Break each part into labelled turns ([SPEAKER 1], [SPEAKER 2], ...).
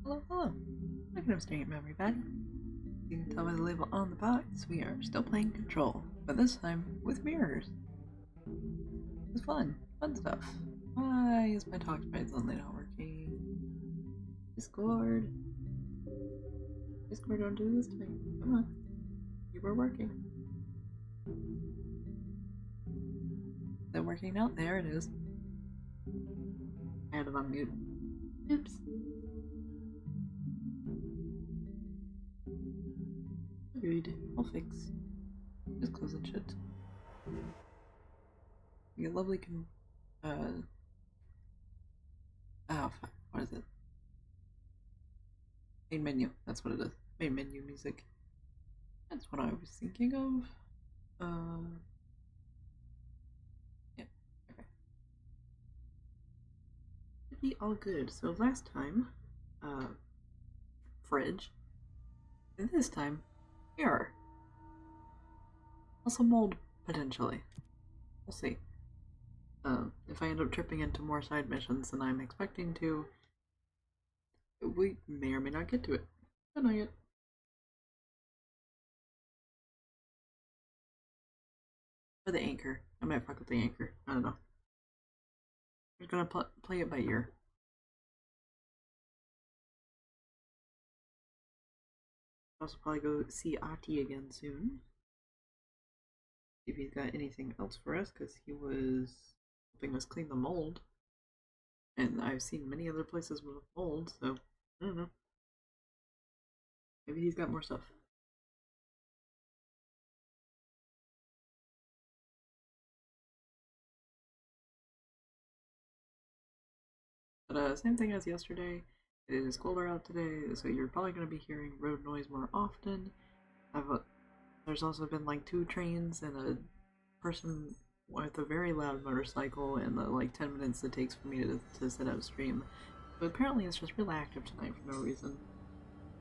[SPEAKER 1] Hello, hello. Welcome to Stream, everybody. You can tell by the label on the box, we are still playing Control, but this time with mirrors. It's fun stuff. Why is my talk spread suddenly not working? Discord, don't do this to me. Come on, you were working. Is it working now? There it is. I had it on mute. Oops. Agreed. I'll fix. Just close and shit. You get lovely fuck, what is it? Main menu, that's what it is. Main menu music. That's what I was thinking of. Yeah, okay. Should be all good. So last time, fridge. And this time, mirror. Also mold, potentially. We'll see. If I end up tripping into more side missions than I'm expecting to, we may or may not get to it. Don't know yet. Or the anchor. I might fuck with the anchor. I don't know. I'm just gonna play it by ear. I'll also probably go see Ati again soon. See if he's got anything else for us, because he was helping us clean the mold. And I've seen many other places with mold, so I don't know. Maybe he's got more stuff. But same thing as yesterday. It is colder out today, so you're probably going to be hearing road noise more often. I've There's also been like 2 trains and a person with a very loud motorcycle in the like 10 minutes it takes for me to set up stream. But apparently it's just real active tonight for no reason.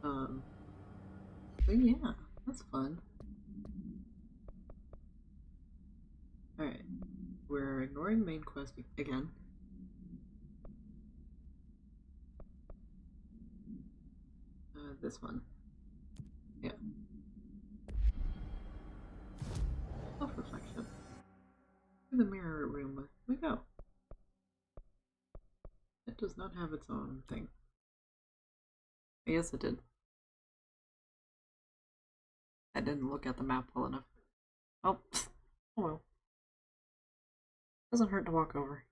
[SPEAKER 1] But yeah, that's fun. Alright, we're ignoring main quest again. This one. Yeah. Self-reflection. To the mirror room we go. It does not have its own thing. Yes, it did. I didn't look at the map well enough. Oh, oh well. Doesn't hurt to walk over.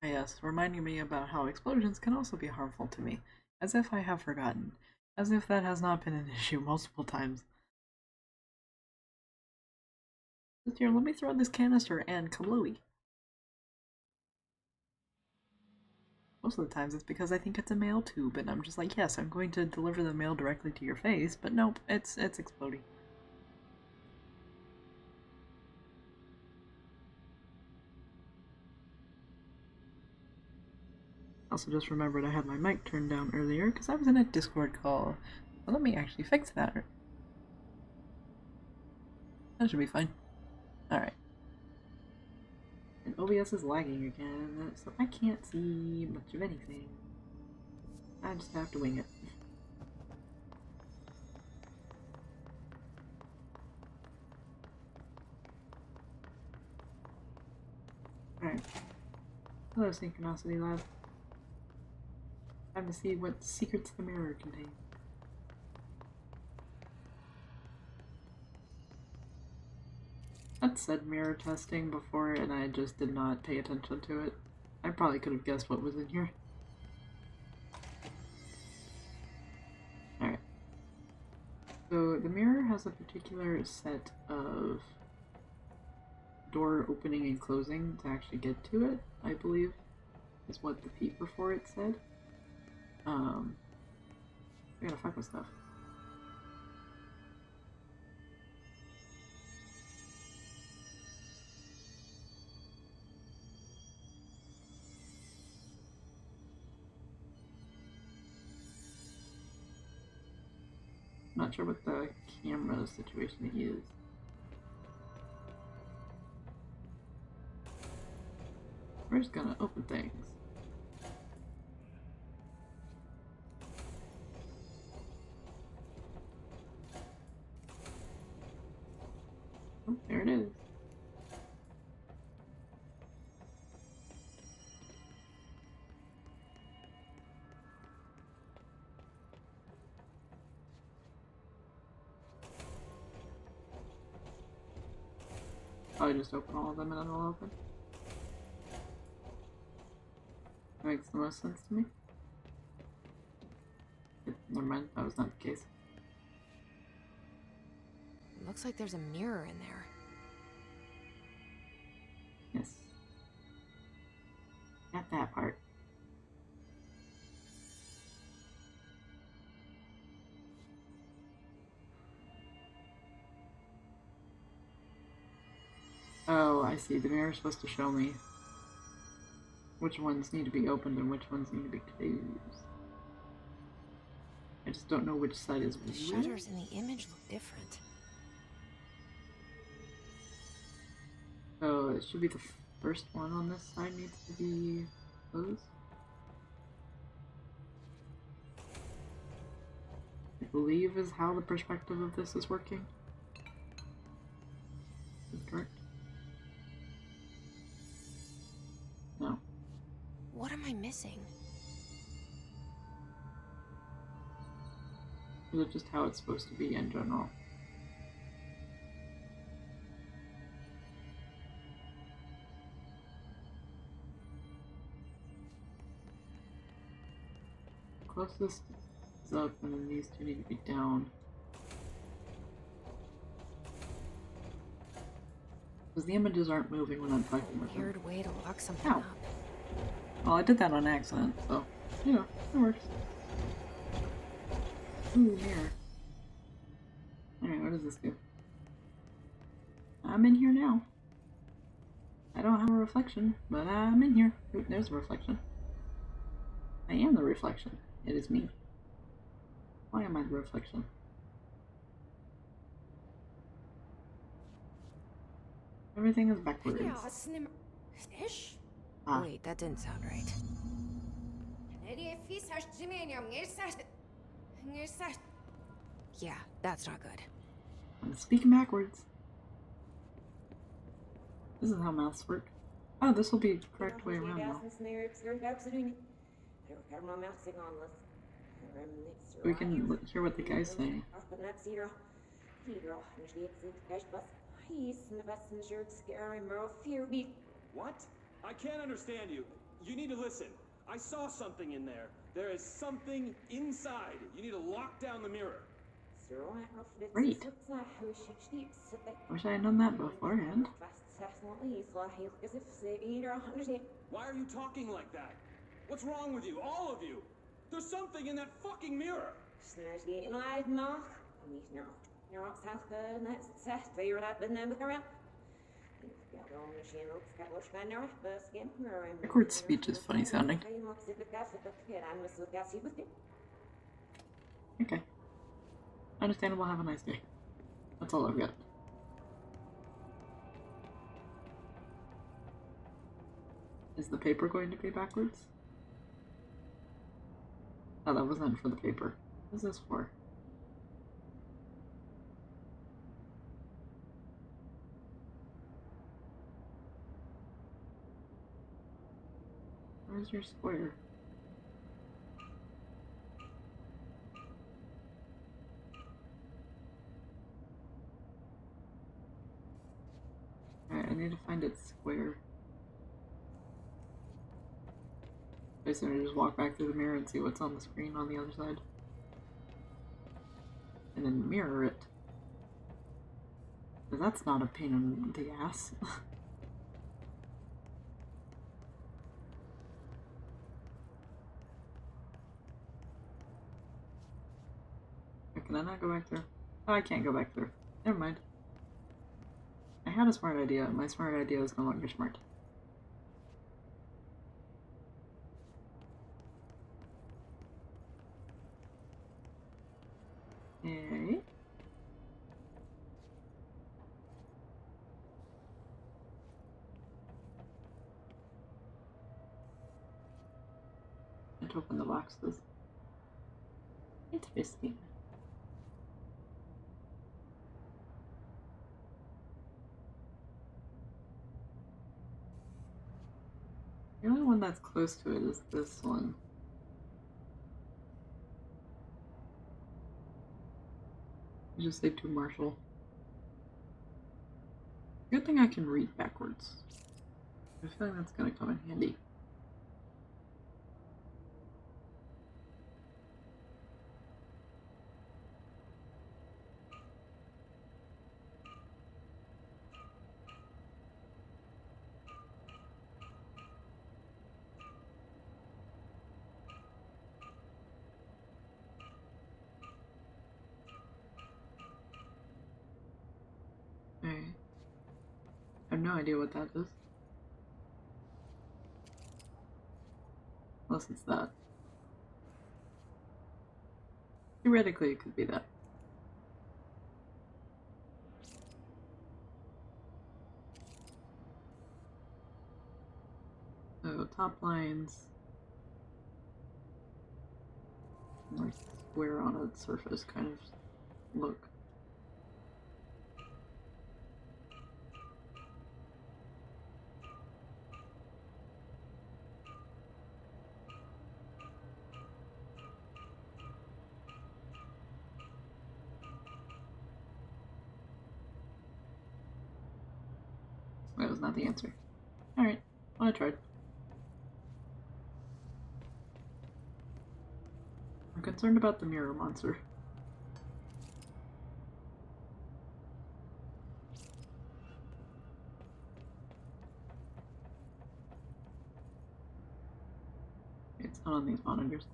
[SPEAKER 1] Yes, reminding me about how explosions can also be harmful to me. As if I have forgotten. As if that has not been an issue multiple times. Just here, let me throw this canister and kablooey. Most of the times it's because I think it's a mail tube, and I'm just like, yes, I'm going to deliver the mail directly to your face, but nope, it's exploding. Also just remembered I had my mic turned down earlier because I was in a Discord call. Well, let me actually fix that. That should be fine. Alright. And OBS is lagging again, so I can't see much of anything. I just have to wing it. Alright. Hello, Synchronicity Lab. Time to see what secrets the mirror contains. That said mirror testing before, and I just did not pay attention to it. I probably could have guessed what was in here. Alright. So the mirror has a particular set of door opening and closing to actually get to it, I believe, is what the peep before it said. I gotta fuck with stuff. Not sure what the camera situation is. We're just gonna open things. Oh, there it is. Probably just open all of them and then it'll open. That makes the most sense to me. Never mind, that was not the case.
[SPEAKER 2] Looks like there's a mirror in there.
[SPEAKER 1] Yes. Got that part. Oh, I see. The mirror's supposed to show me which ones need to be opened and which ones need to be closed. I just don't know which side is
[SPEAKER 2] The shutters in the image look different.
[SPEAKER 1] Oh, it should be the first one on this side needs to be closed. I believe is how the perspective of this is working. Is that correct? No.
[SPEAKER 2] What am I missing?
[SPEAKER 1] Is it just how it's supposed to be in general? Closest is up and then these two need to be down. Because the images aren't moving when I'm talking with them.
[SPEAKER 2] Weird way to lock something
[SPEAKER 1] Ow.
[SPEAKER 2] up.
[SPEAKER 1] Well, I did that on accident, so, you know, it works. Ooh, mirror. Alright, what does this do? I'm in here now. I don't have a reflection, but I'm in here. Ooh, there's a reflection. I am the reflection. It is me. Why am I the reflection? Everything is backwards. Ah.
[SPEAKER 2] Wait, that didn't sound right. Yeah, that's not good.
[SPEAKER 1] I'm speaking backwards. This is how mouths work. Oh, this will be the correct way around now. We can hear what the guy's saying.
[SPEAKER 3] What? I can't understand you. You need to listen. I saw something in there. There is something inside. You need to lock down the mirror.
[SPEAKER 1] Great. Wish I had done that beforehand.
[SPEAKER 3] Why are you talking like that? What's wrong with you? All of you? There's something in that fucking mirror.
[SPEAKER 1] Backward speech is funny sounding. Okay. Understandable, have a nice day. That's all I've got. Is the paper going to be backwards? Oh, that wasn't for the paper. What is this for? Where's your square? Alright, I need to find its square. Basically, just walk back through the mirror and see what's on the screen on the other side. And then mirror it. But that's not a pain in the ass. Can I not go back through? Oh, I can't go back through. Never mind. I had a smart idea. My smart idea is no longer smart. Okay. Let's open the boxes. Interesting. The only one that's close to it is this one. I just say to Marshall. Good thing I can read backwards. I feel like that's gonna come in handy. Alright. I have no idea what that is. Unless it's that. Theoretically, it could be that. So, top lines. Like square on a surface kind of look. That was not the answer. Alright, well, I tried. I'm concerned about the mirror monster. It's not on these monitors.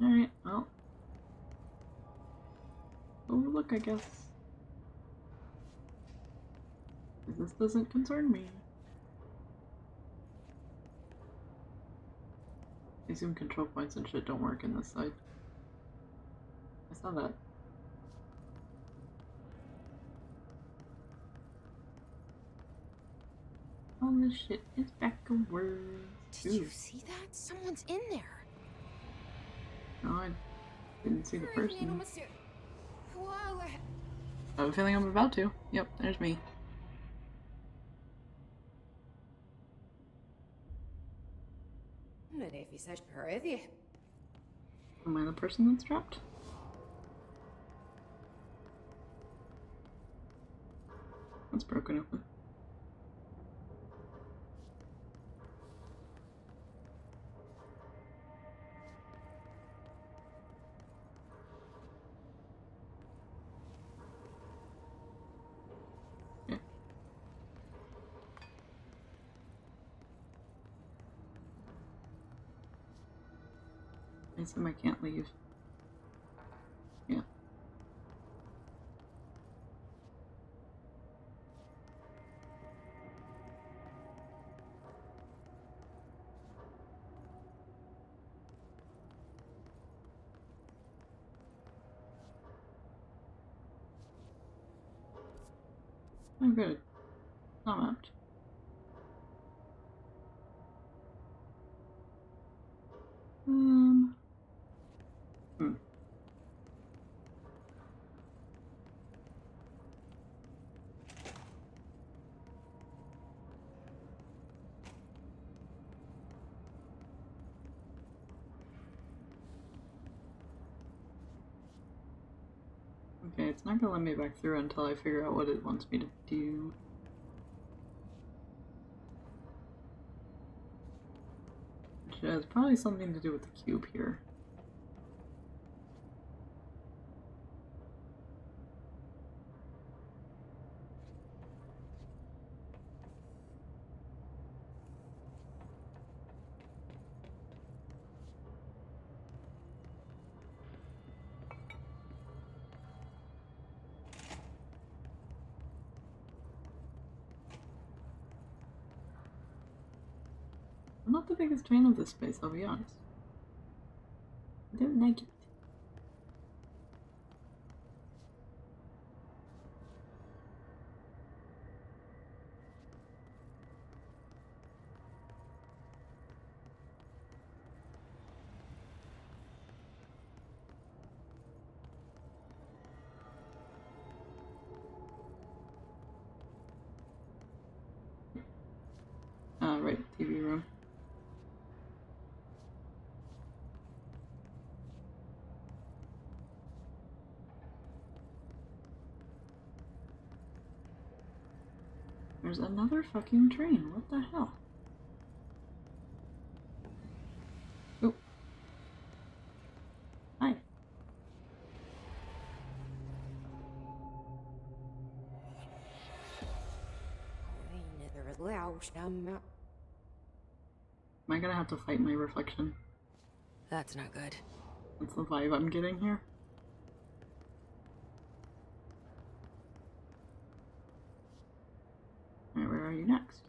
[SPEAKER 1] Alright, well. Oh, look, I guess. This doesn't concern me. I assume control points and shit don't work in this side. I saw that. All this shit is backwards.
[SPEAKER 2] Did you see that? Someone's in there.
[SPEAKER 1] No, I didn't see the person. I have a feeling I'm about to. Yep, there's me. Am I the person that's trapped? That's broken open. Yeah. I assume I can't leave. Yeah. Oh, good. Not mapped. Okay, it's not gonna let me back through until I figure out what it wants me to do. Which has probably something to do with the cube here. I'm not the biggest fan of this space, I'll be honest. I don't like it. Right, TV room. There's another fucking train. What the hell? Oh. Hi. Am I gonna have to fight my reflection?
[SPEAKER 2] That's not good.
[SPEAKER 1] That's the vibe I'm getting here. Alright, where are you next?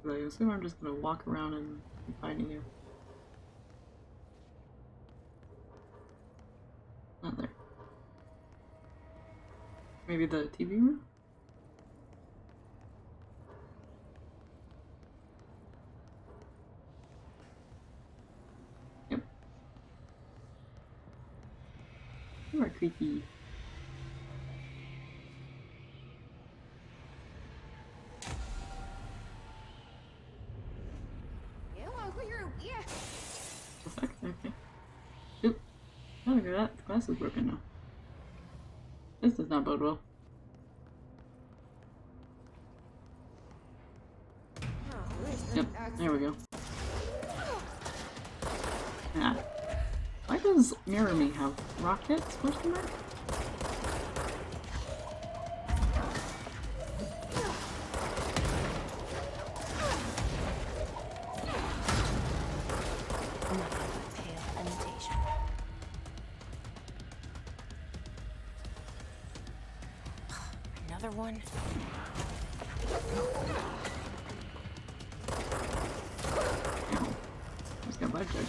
[SPEAKER 1] I assume I'm just gonna walk around and be fighting you. Not there. Maybe the TV room? Yep. You are creepy. Okay. Oop. Oh, look at that. The glass is broken now. This does not bode well. Yep, there we go. Ah. Why does Mirror Me have rockets? Question mark?
[SPEAKER 2] Another one?
[SPEAKER 1] Ow. Just got bug checked.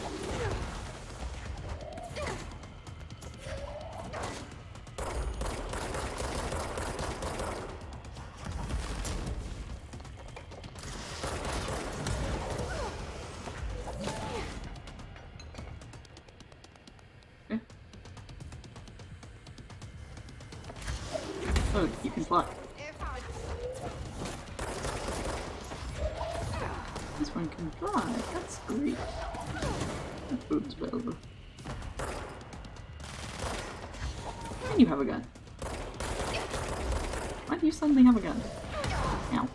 [SPEAKER 1] Oh, you can fly. This one can fly. That's great. That bodes well. And you have a gun. Why do you suddenly have a gun? Ow.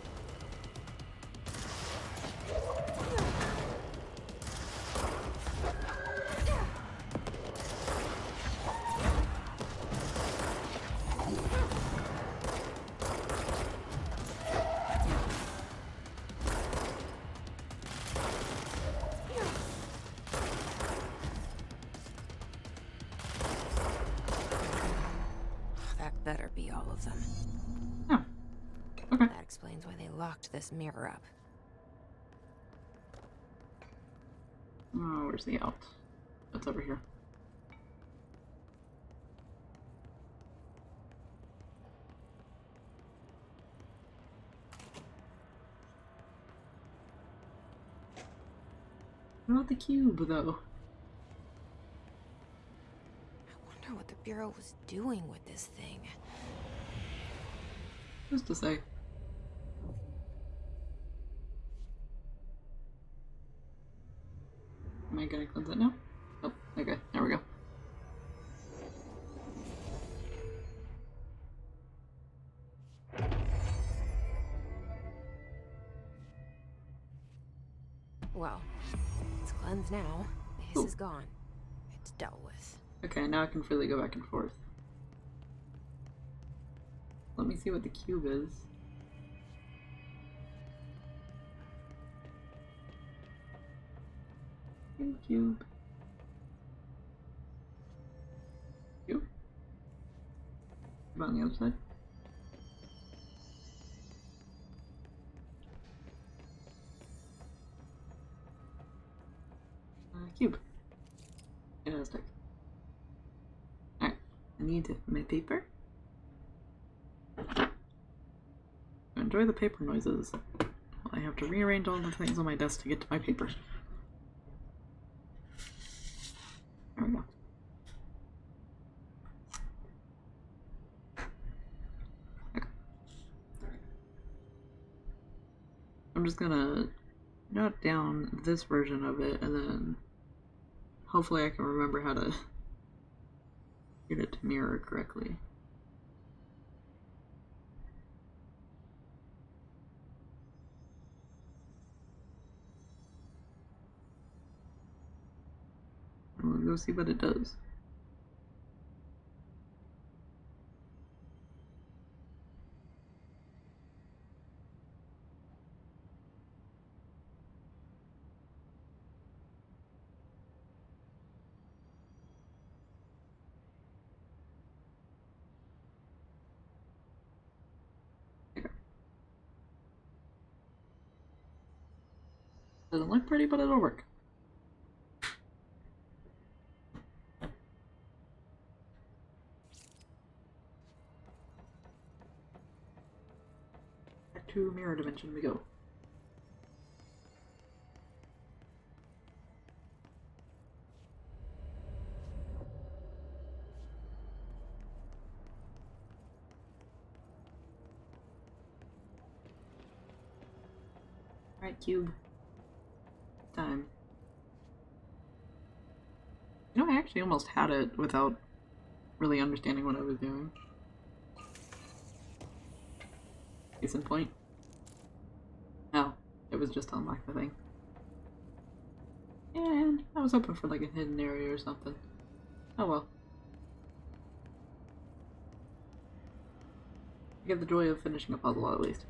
[SPEAKER 2] That better be all of them.
[SPEAKER 1] Oh. Okay.
[SPEAKER 2] That explains why they locked this mirror up.
[SPEAKER 1] Oh, where's the out? It's over here. What about the cube, though?
[SPEAKER 2] I wonder what the Bureau was doing with this thing.
[SPEAKER 1] Who's to say? Am I gonna cleanse it now? Oh, okay, there we go.
[SPEAKER 2] Well, it's cleansed now. The hiss
[SPEAKER 1] Ooh.
[SPEAKER 2] is gone. It's dealt with.
[SPEAKER 1] Okay, now I can freely go back and forth. Let me see what the cube is. Cube. Cube? About on the other side? Cube. Fantastic. Alright, I need my paper. Enjoy the paper noises. I have to rearrange all the things on my desk to get to my paper. There we go. Okay. I'm just gonna note down this version of it and then hopefully I can remember how to get it to mirror correctly. We'll go see what it does. Doesn't look pretty, but it'll work. Back to mirror dimension we go. Alright, cube. Time. You know, I actually almost had it without really understanding what I was doing. Case in point. No, it was just to unlock the thing. And I was hoping for like a hidden area or something. Oh well. I get the joy of finishing a puzzle at least.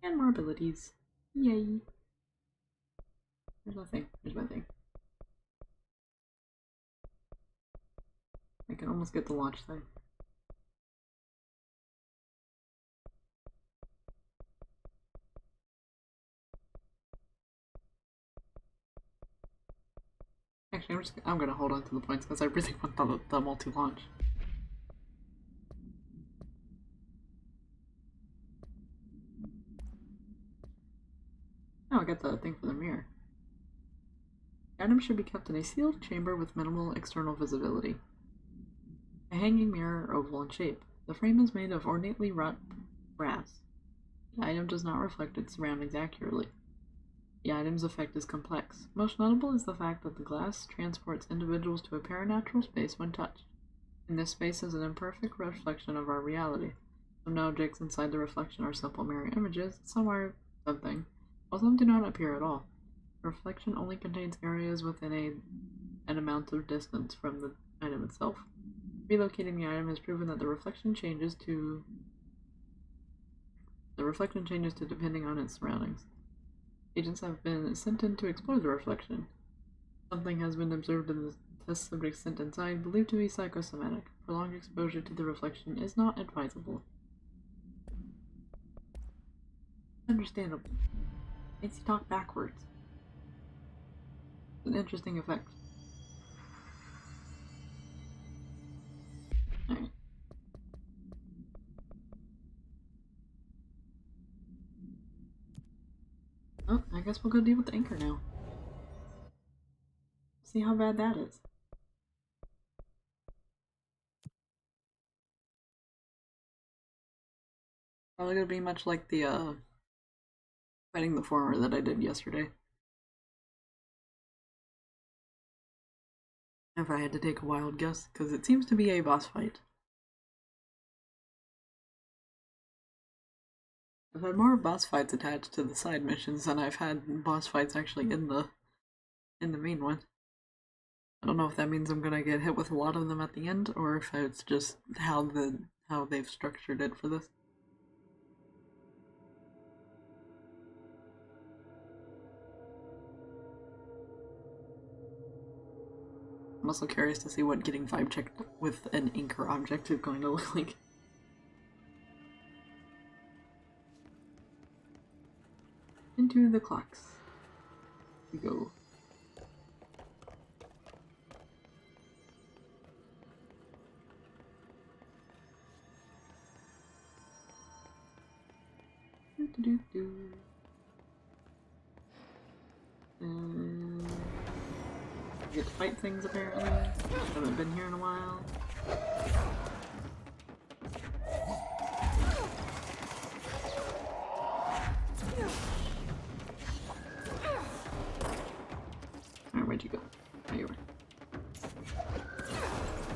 [SPEAKER 1] And more abilities. Yay. Here's my thing. Here's my thing. I can almost get the launch thing. Actually, I'm gonna hold on to the points because I really want the multi-launch. Oh, I got the thing for the mirror. The item should be kept in a sealed chamber with minimal external visibility. A hanging mirror, oval in shape. The frame is made of ornately wrought brass. The item does not reflect its surroundings accurately. The item's effect is complex. Most notable is the fact that the glass transports individuals to a paranatural space when touched. And this space is an imperfect reflection of our reality. Some objects inside the reflection are simple mirror images, some are something, while some do not appear at all. The reflection only contains areas within an amount of distance from the item itself. Relocating the item has proven that the reflection changes to depending on its surroundings. Agents have been sent in to explore the reflection. Something has been observed in the test subject sent inside, believed to be psychosomatic. Prolonged exposure to the reflection is not advisable. Understandable. Makes you talk backwards. It's an interesting effect. Alright. Oh, I guess we'll go deal with the anchor now. See how bad that is. Probably gonna be much like the fighting the former that I did yesterday. If I had to take a wild guess, because it seems to be a boss fight. I've had more boss fights attached to the side missions than I've had boss fights actually in the main one. I don't know if that means I'm gonna get hit with a lot of them at the end, or if it's just how they've structured it for this. I'm also curious to see what getting vibe checked with an anchor object is going to look like. Into the clocks we go. Get to fight things apparently. Haven't been here in a while. Alright, where'd you go? There you were.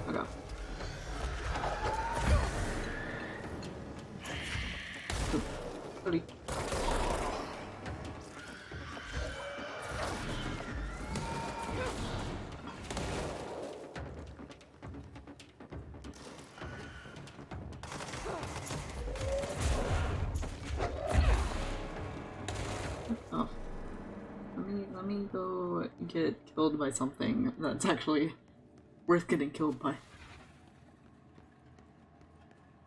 [SPEAKER 1] Okay. Buddy. Oh. Let me go get killed by something that's actually worth getting killed by.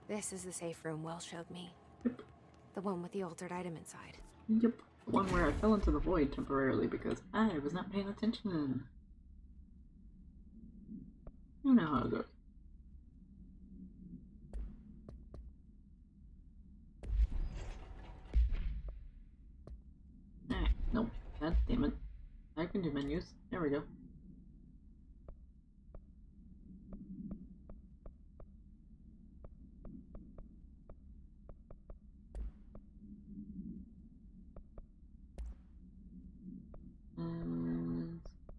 [SPEAKER 2] This is the safe room Will showed me.
[SPEAKER 1] Yep.
[SPEAKER 2] The one with the altered item inside.
[SPEAKER 1] Yep. The one where I fell into the void temporarily because I was not paying attention. You know how it goes. Alright, nope. God damn it. I can do menus. There we go.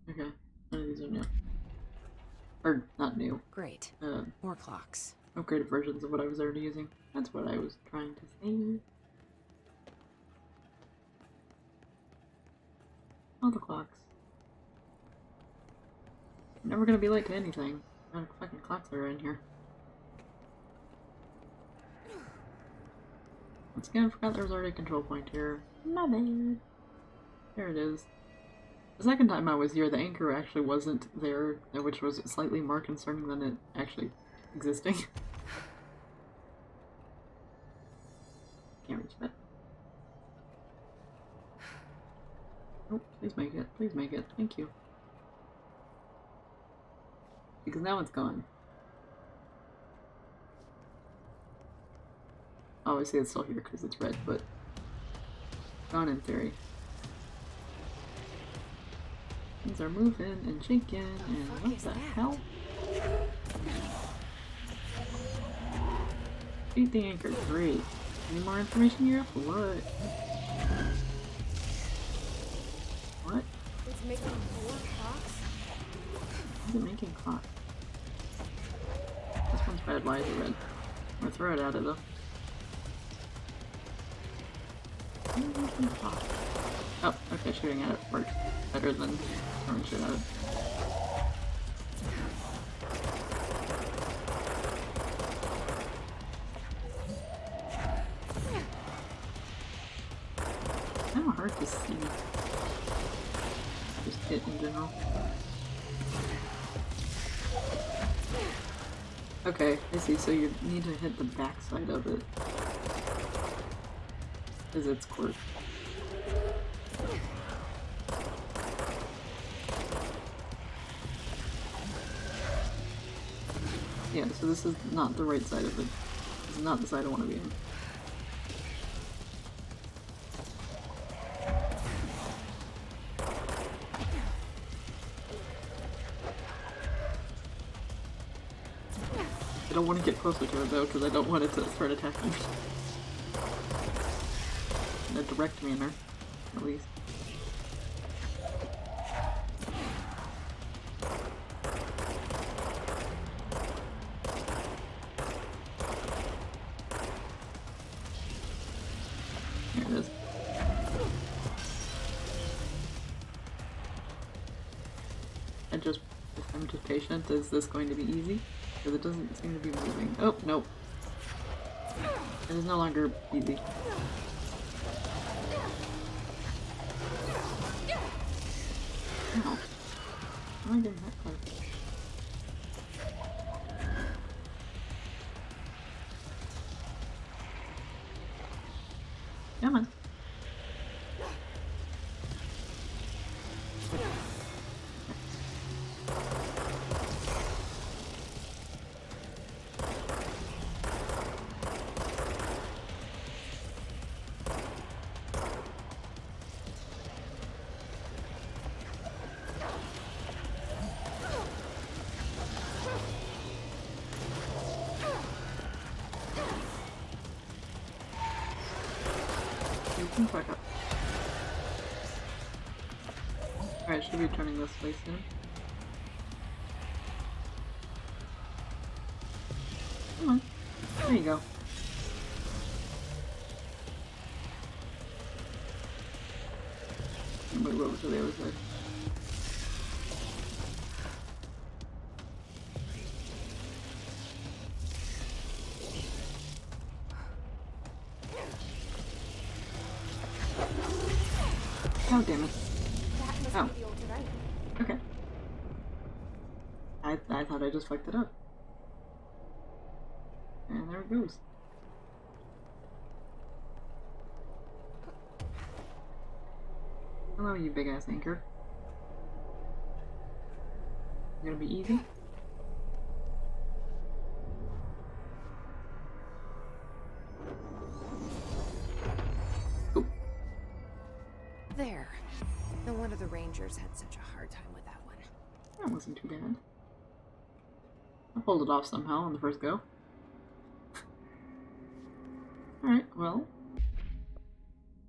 [SPEAKER 1] Okay, none of these are new. Or, not new.
[SPEAKER 2] Great. More clocks.
[SPEAKER 1] Upgraded versions of what I was already using. That's what I was trying to say. All the clocks. I'm never gonna be late to anything. How many fucking clocks are in here? Once again, I forgot there was already a control point here. My bad. There it is. The second time I was here, the anchor actually wasn't there, which was slightly more concerning than it actually existing. Can't reach that. Oh, please make it. Please make it. Thank you. Because now it's gone. Obviously it's still here because it's red, but gone in theory. Things are moving and shaking, and what the hell? Beat the anchor, great. Any more information here? What? What?
[SPEAKER 2] It's making more clocks?
[SPEAKER 1] Why is it making clock? This one's red, why is it red? I'm gonna throw it at it though. Why is it making clock? Oh, okay, shooting at it works better than throwing shit at it. It's kind of hard to see. Just hit in general. Okay, I see, so you need to hit the back side of it. Because it's quirk. Yeah, so this is not the right side of it. This is not the side I want to be in. I don't want to get closer to it though, because I don't want it to start attacking me. In a direct manner, at least. Here it is. If I'm just patient, is this going to be easy? Because it doesn't seem to be moving. Oh, nope. It is no longer easy. Ow. How am I getting that close? Come on. Back up. Alright, should be turning this way soon. Come on. There you go. I'm gonna move over to the other side. Oh, damn it. Oh. Okay. I thought I just fucked it up. And there it goes. Hello, you big ass anchor. Gonna be easy?
[SPEAKER 2] There. No wonder the Rangers had such a hard time with that one.
[SPEAKER 1] That wasn't too bad. I pulled it off somehow on the first go. Alright, well.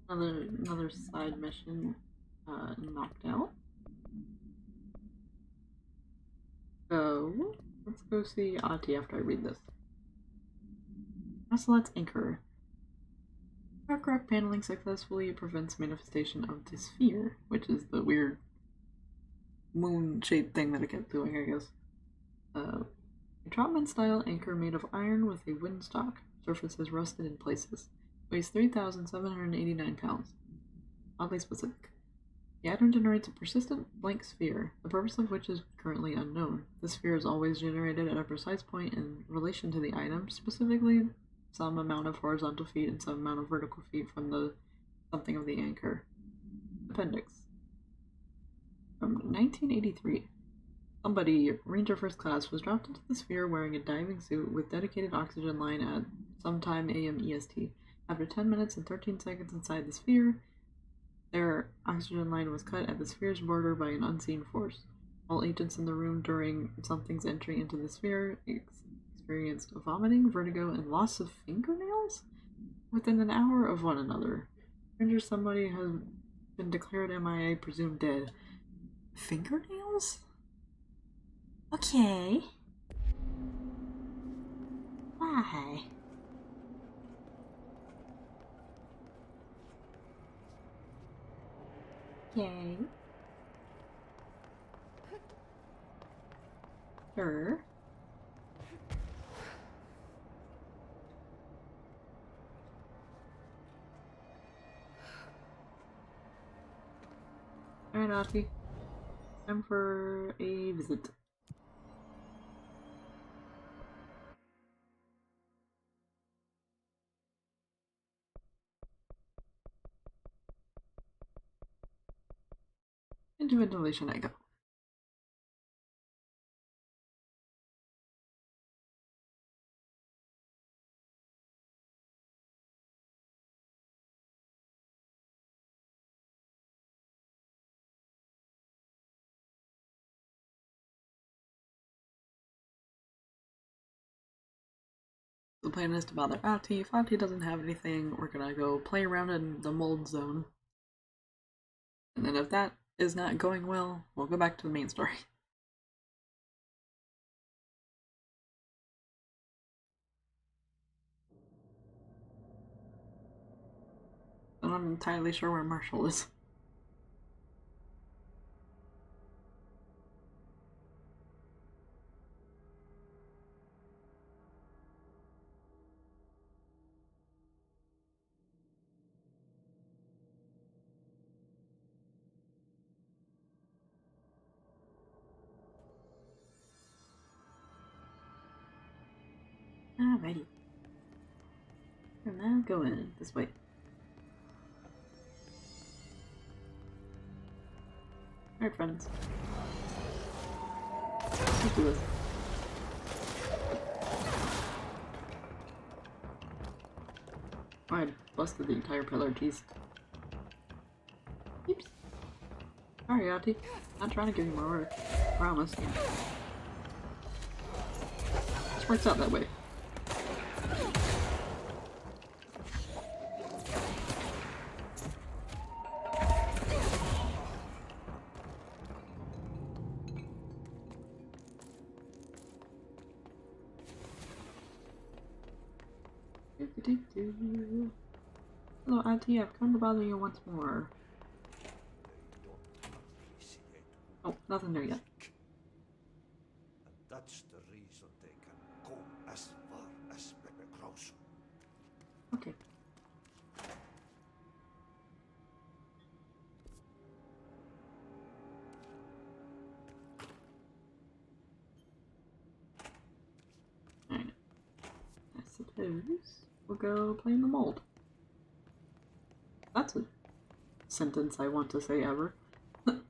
[SPEAKER 1] Another side mission knocked out. So, let's go see Ati after I read this. Ocelot's Anchor. Dark rock paneling successfully prevents manifestation of the sphere, which is the weird moon-shaped thing that it kept doing, I guess. A Trotman-style anchor made of iron with a windstock. Surface has rusted in places. Weighs 3,789 pounds. Oddly specific. The item generates a persistent blank sphere, the purpose of which is currently unknown. The sphere is always generated at a precise point in relation to the item, specifically some amount of horizontal feet and some amount of vertical feet from the something of the anchor. Appendix. From 1983. Somebody, Ranger First Class, was dropped into the sphere wearing a diving suit with dedicated oxygen line at sometime AM EST. After 10 minutes and 13 seconds inside the sphere, their oxygen line was cut at the sphere's border by an unseen force. All agents in the room during something's entry into the sphere experienced vomiting, vertigo, and loss of fingernails within an hour of one another. Ranger, somebody has been declared MIA, presumed dead. Fingernails? Okay. Why? Okay. Sure. Alright, Auntie. Time for a visit. Into ventilation I go. The plan is to bother Fati. If Fati doesn't have anything, we're gonna go play around in the mold zone. And then if that is not going well, we'll go back to the main story. I'm not entirely sure where Marshall is. Alrighty. We're now going this way. Alright, friends. Let's do this. Oh, I busted the entire pillar, jeez. Oops. Sorry, Auntie. Not trying to give you more work. Promise. This works out that way. Hello, Auntie, I've come to bother you once more. Oh, nothing there yet.
[SPEAKER 4] And that's the reason they can go as far as Pepe grows.
[SPEAKER 1] Okay. Alright. I suppose we'll go play in the mold. That's a sentence I want to say ever.
[SPEAKER 2] Keeping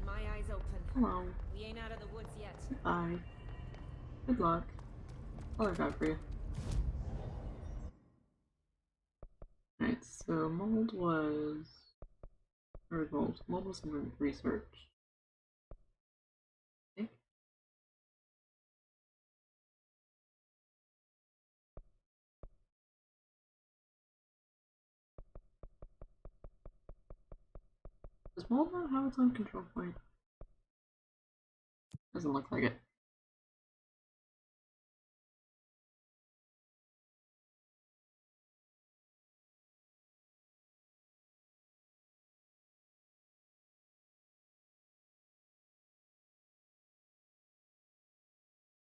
[SPEAKER 2] my eyes open.
[SPEAKER 1] Hello.
[SPEAKER 2] We ain't out of the woods yet.
[SPEAKER 1] Bye. Good luck. All I've got for you. Alright, so mold was... Or mold. Mold was some research. Okay. Does mold not have its own control point? Doesn't look like it.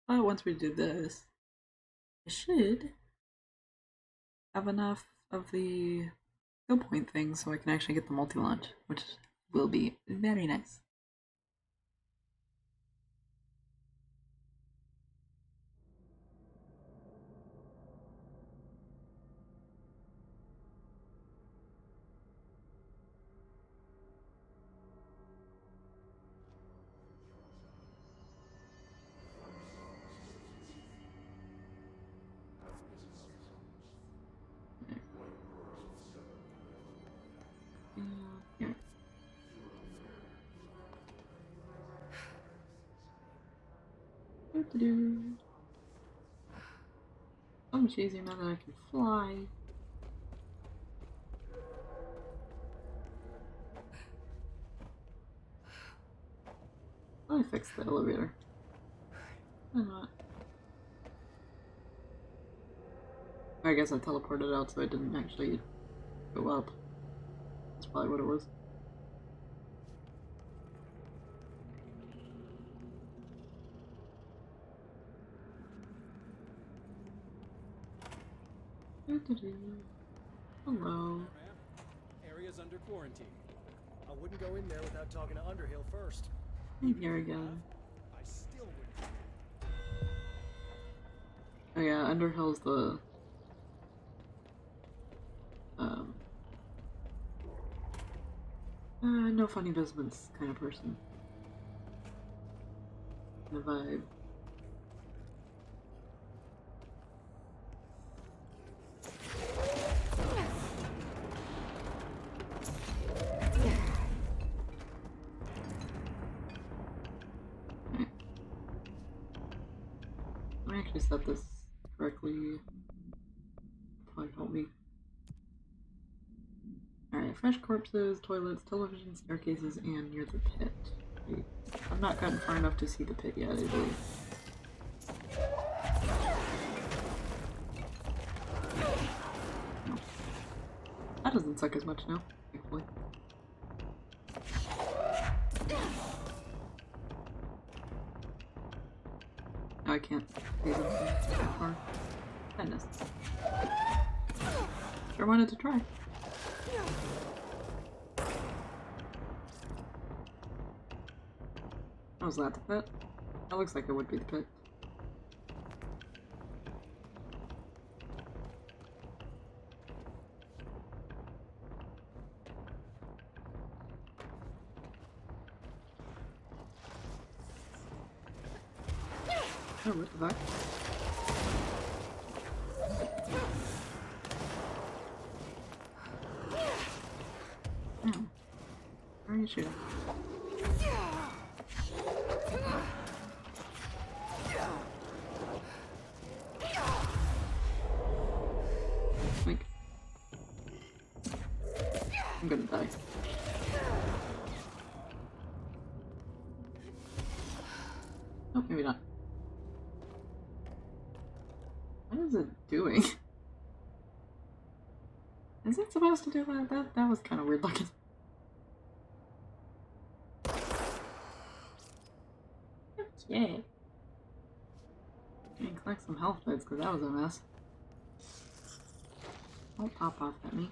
[SPEAKER 1] But once we do this, I should have enough of the skill point things so I can actually get the multi-launch, which will be very nice. Yeah. So much easier now that I can fly. I fixed the elevator. Why not? I guess I teleported out so I didn't actually go up. That's probably what it was. Hello.
[SPEAKER 5] Area's under quarantine. I wouldn't go in there without talking to Underhill first.
[SPEAKER 1] Hey, here again.
[SPEAKER 5] I still wouldn't.
[SPEAKER 1] Oh yeah, Underhill's the no funny business kind of person. The vibe. Let me actually set this correctly. Probably help me. Alright, fresh corpses, toilets, television, staircases, and near the pit. I've not gotten far enough to see the pit yet, I believe. No. That doesn't suck as much now, thankfully. No, I can't see them that far. Goodness. Sure wanted to try. Was that the pit? That looks like it would be the pit. Oh, what the fuck? Oh. Where are you shooting? Like, I'm gonna die. Oh, maybe not. What is it doing? Is it supposed to do that? That was kind of weird looking. Okay. And collect some health bits because that was a mess. Don't pop off at me.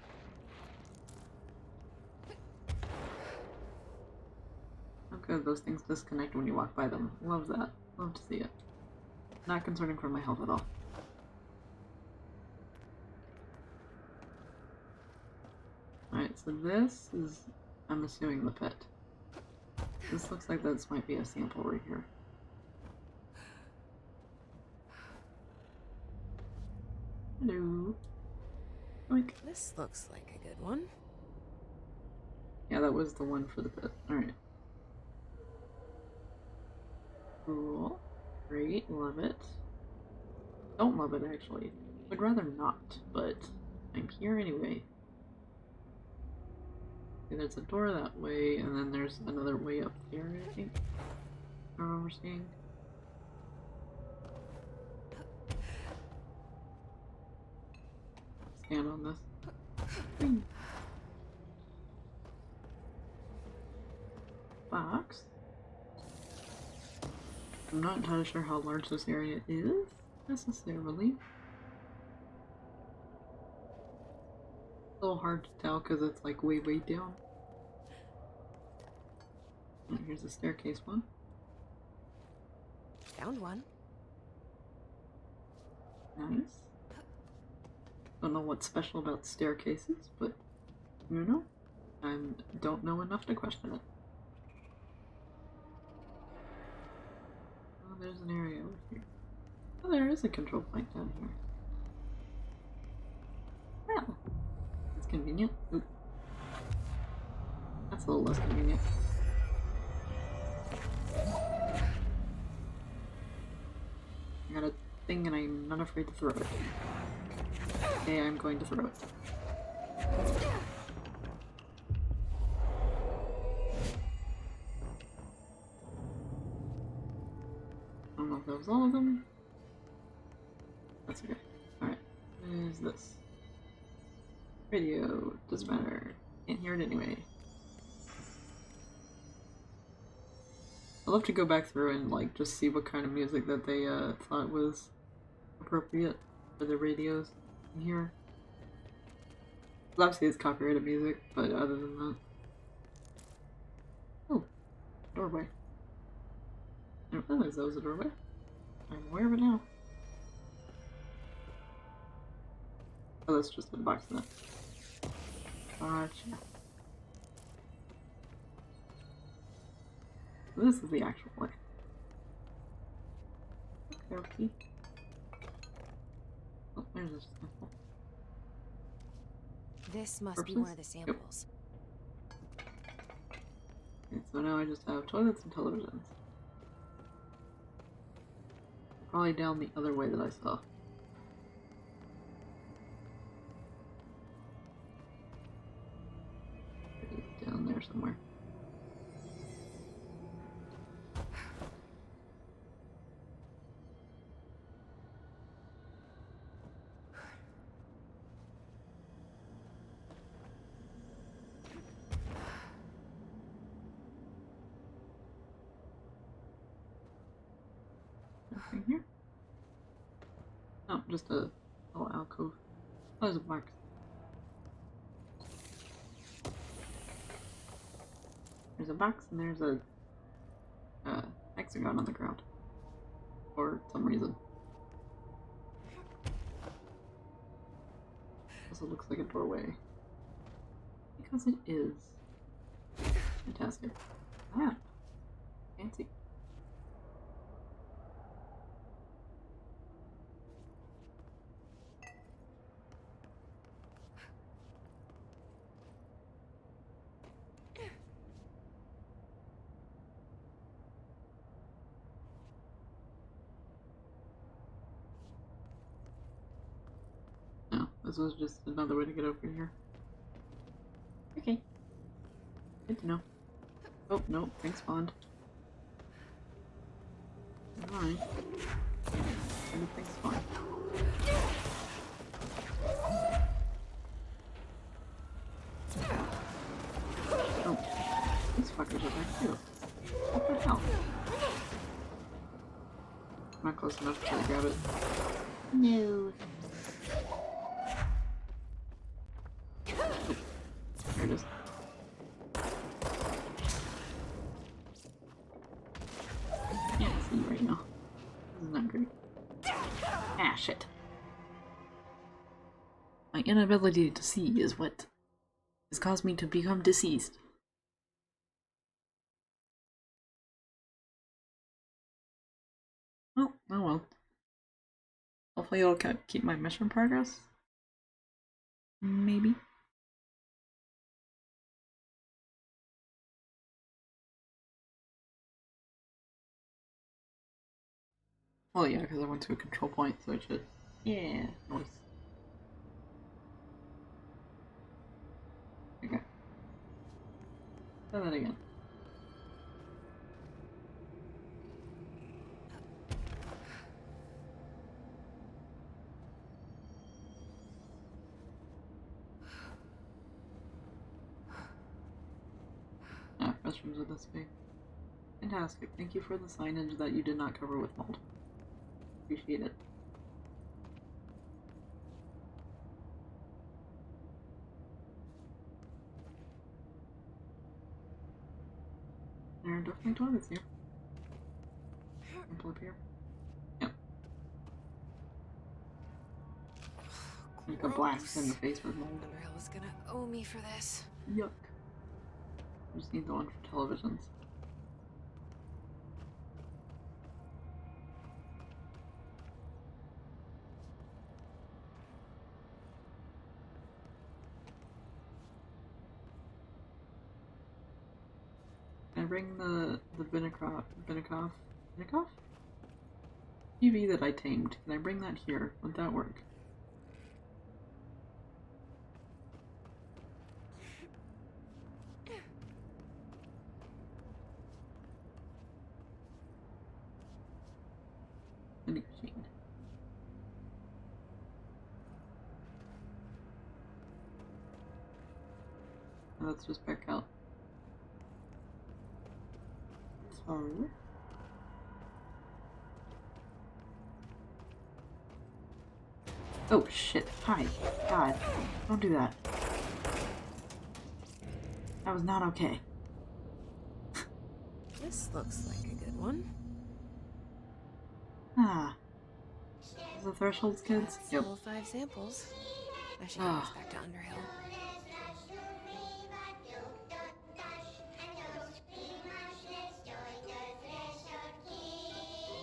[SPEAKER 1] How good those things disconnect when you walk by them. Love that. Love to see it. Not concerning for my health at all. Alright, so this is, I'm assuming, the pit. This looks like this might be a sample right here. Hello. Oink.
[SPEAKER 2] This looks like a good one.
[SPEAKER 1] Yeah, that was the one for the pit. Alright. Cool. Great. Love it. Don't love it, actually. Would rather not, but I'm here anyway. Okay, there's a door that way, and then there's another way up there, I think. I remember seeing. Stand on this. Bing. Box. I'm not entirely sure how large this area is, necessarily. It's a little hard to tell because it's like way down. Oh, here's the staircase one.
[SPEAKER 2] Found one.
[SPEAKER 1] Nice. Don't know what's special about staircases, but you know, I don't know enough to question it. Oh, there's an area over here. Oh, there is a control point down here. Well, that's convenient. Oop. That's a little less convenient. I got a thing and I'm not afraid to throw it. Okay, I'm going to throw it. I don't know if that was all of them. That's okay. Alright, what is this? Radio, doesn't matter. Can't hear it anyway. I'd love to go back through and like just see what kind of music that they thought was appropriate for the radios in here. Obviously it's copyrighted music, but other than that. Oh, doorway. I didn't realize that was a doorway. I'm aware of it now. Oh, that's just a box in that. Gotcha. This is the actual way. Okay, okay. Oh, there's a sample.
[SPEAKER 2] This must
[SPEAKER 1] Purposes?
[SPEAKER 2] be one of the samples.
[SPEAKER 1] Yep. Okay, so now I just have toilets and televisions. Probably down the other way that I saw. Down there somewhere. Nothing here? Oh, just a little alcove. Oh, there's a box. There's a box and there's a hexagon on the ground. For some reason. Also looks like a doorway. Because it is. Fantastic. Ah. Fancy. No, this was just another way to get over here. Okay. Good to know. Oh, no, thanks, Bond. Alright. Everything's fine. Oh, these fuckers are back too. What the hell? I'm not close enough to try to grab it. No. Oh, there it is. Can't see right now. This is not great. Ah, shit. My inability to see is what has caused me to become deceased. Oh, oh well. Hopefully it'll keep my mission progress. Maybe. Well, yeah, because I went to a control point, so it should. Yeah, nice. Okay. Try that again. Ah, restrooms are this way. Fantastic. Fantastic. Thank you for the signage that you did not cover with mold. Appreciate it. There are definitely toilets here. Sample up here. Yep. Like a blast in the face with mold.
[SPEAKER 2] Underhill is gonna owe me for this.
[SPEAKER 1] Yuck. I just need the one for televisions. Can I bring the Vinikoff TV that I tamed? Can I bring that here? Would that work? Vending machine. Now let's just back out. So oh shit. Hi. God. Don't do that. That was not okay.
[SPEAKER 2] This looks like a good one.
[SPEAKER 1] Ah. The Thresholds kids? Yep.
[SPEAKER 2] All 5 samples. I should get this back to Underhill.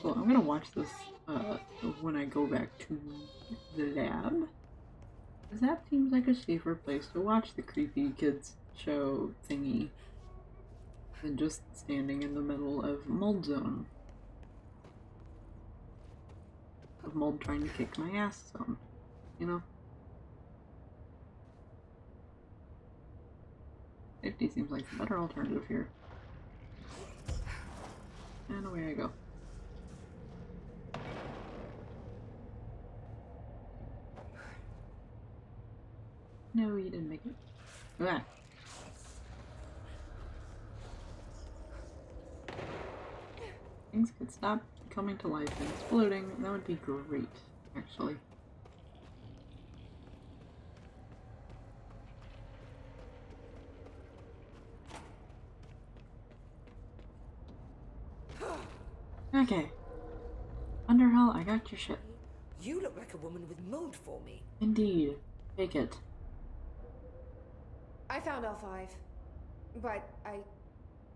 [SPEAKER 1] Well, I'm gonna watch this when I go back to the lab. Because that seems like a safer place to watch the creepy kids show thingy than just standing in the middle of Mold Zone. Of Mold trying to kick my ass zone, you know? 50 seems like the better alternative here. And away I go. No, you didn't make it. Ah. Things could stop coming to life and exploding. That would be great, actually. Okay. Underhill, I got your shit.
[SPEAKER 6] You look like a woman with mold for me.
[SPEAKER 1] Indeed. Take it.
[SPEAKER 2] I found all 5, but I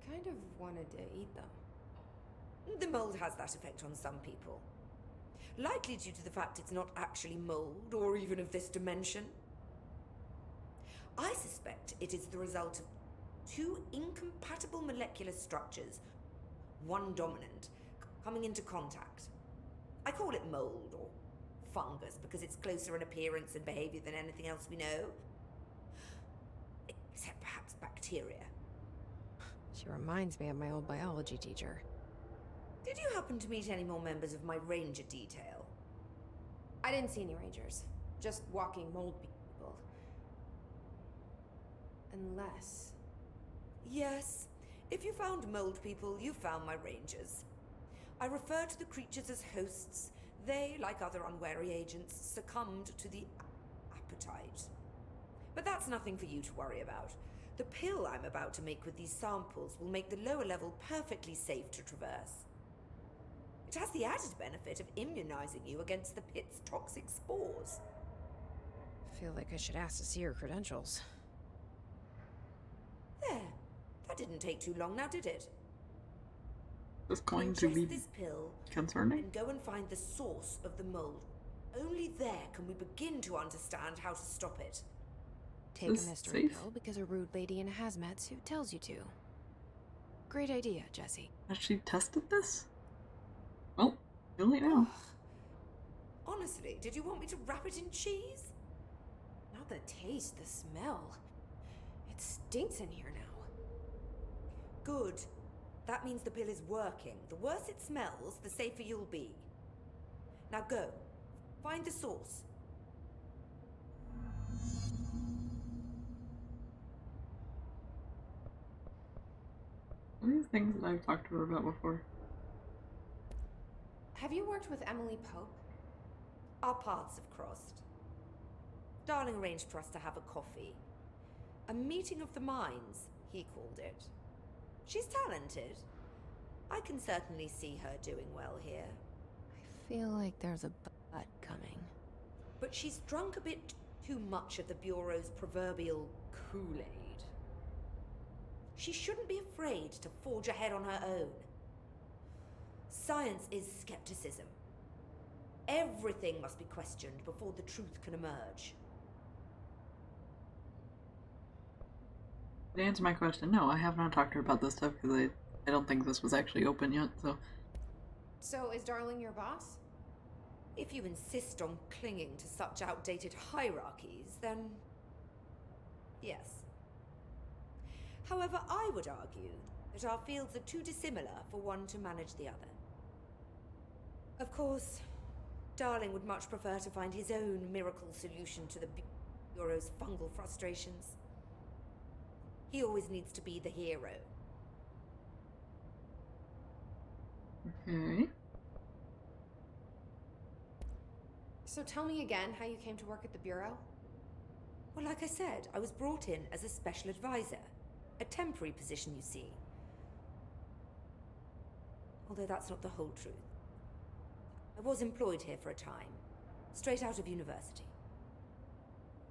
[SPEAKER 2] kind of wanted to eat them.
[SPEAKER 6] The mold has that effect on some people. Likely due to the fact it's not actually mold or even of this dimension. I suspect it is the result of 2 incompatible molecular structures, one dominant, coming into contact. I call it mold or fungus because it's closer in appearance and behavior than anything else we know. Except perhaps bacteria.
[SPEAKER 2] She reminds me of my old biology teacher.
[SPEAKER 6] Did you happen to meet any more members of my ranger detail?
[SPEAKER 2] I didn't see any rangers. Just walking mold people. Unless...
[SPEAKER 6] Yes. If you found mold people, you found my rangers. I refer to the creatures as hosts. They, like other unwary agents, succumbed to the appetite. But that's nothing for you to worry about. The pill I'm about to make with these samples will make the lower level perfectly safe to traverse. It has the added benefit of immunizing you against the pit's toxic spores.
[SPEAKER 2] Feel like I should ask to see her credentials.
[SPEAKER 6] There. That didn't take too long now, did it?
[SPEAKER 1] This going to
[SPEAKER 6] Ingest
[SPEAKER 1] be
[SPEAKER 6] this pill
[SPEAKER 1] concerning?
[SPEAKER 6] and go and find the source of the mold. Only there can we begin to understand how to stop it.
[SPEAKER 2] Take a
[SPEAKER 1] This
[SPEAKER 2] mystery
[SPEAKER 1] safe?
[SPEAKER 2] pill because a rude lady in a hazmat suit tells you to. Great idea, Jesse.
[SPEAKER 1] Has she tested this? Well, too late now.
[SPEAKER 6] Honestly, did you want me to wrap it in cheese?
[SPEAKER 2] Not the taste, the smell. It stinks in here now.
[SPEAKER 6] Good. That means the pill is working. The worse it smells, the safer you'll be. Now go. Find the source.
[SPEAKER 1] What is things that I've talked to her about before.
[SPEAKER 2] Have you worked with Emily Pope?
[SPEAKER 6] Our paths have crossed. Darling arranged for us to have a coffee. A meeting of the minds, he called it. She's talented. I can certainly see her doing well here.
[SPEAKER 2] I feel like there's a but coming.
[SPEAKER 6] But she's drunk a bit too much of the Bureau's proverbial Kool-Aid. She shouldn't be afraid to forge ahead on her own. Science is skepticism. Everything must be questioned before the truth can emerge.
[SPEAKER 1] To answer my question, no, I have not talked to her about this stuff because I don't think this was actually open yet, so.
[SPEAKER 2] So is Darling your boss?
[SPEAKER 6] If you insist on clinging to such outdated hierarchies, then yes. However, I would argue that our fields are too dissimilar for one to manage the other. Of course, Darling would much prefer to find his own miracle solution to the Bureau's fungal frustrations. He always needs to be the hero.
[SPEAKER 1] Okay.
[SPEAKER 2] So tell me again how you came to work at the Bureau?
[SPEAKER 6] Well, like I said, I was brought in as a special advisor. A temporary position, you see. Although that's not the whole truth. I was employed here for a time, straight out of university.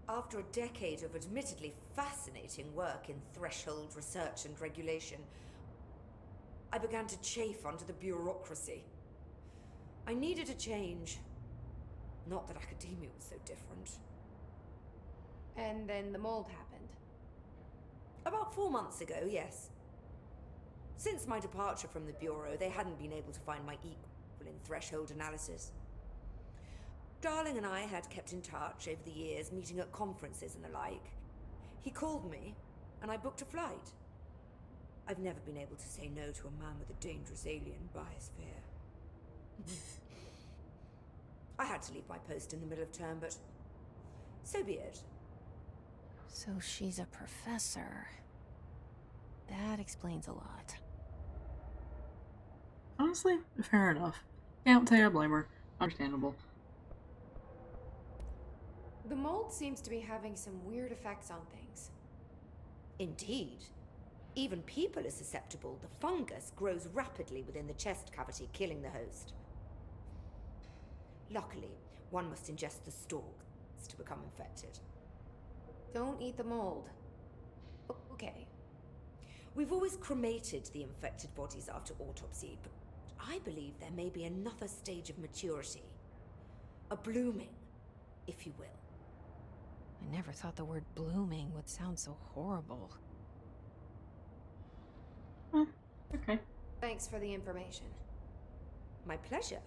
[SPEAKER 6] After a decade of admittedly fascinating work in threshold research and regulation, I began to chafe under the bureaucracy. I needed a change. Not that academia was so different.
[SPEAKER 2] And then the mold happened.
[SPEAKER 6] About 4 months ago, yes. Since my departure from the Bureau, they hadn't been able to find my equal in threshold analysis. Darling and I had kept in touch over the years, meeting at conferences and the like. He called me, and I booked a flight. I've never been able to say no to a man with a dangerous alien biosphere. I had to leave my post in the middle of term, but so be it.
[SPEAKER 2] So she's a professor. That explains a lot.
[SPEAKER 1] Honestly, fair enough. Can't say I blame her. Understandable.
[SPEAKER 2] The mold seems to be having some weird effects on things.
[SPEAKER 6] Indeed. Even people are susceptible. The fungus grows rapidly within the chest cavity, killing the host. Luckily, one must ingest the stalks to become infected.
[SPEAKER 2] Don't eat the mold. Okay.
[SPEAKER 6] We've always cremated the infected bodies after autopsy, but I believe there may be another stage of maturity. A blooming, if you will.
[SPEAKER 2] I never thought the word blooming would sound so horrible.
[SPEAKER 1] Okay.
[SPEAKER 2] Thanks for the information.
[SPEAKER 6] My pleasure.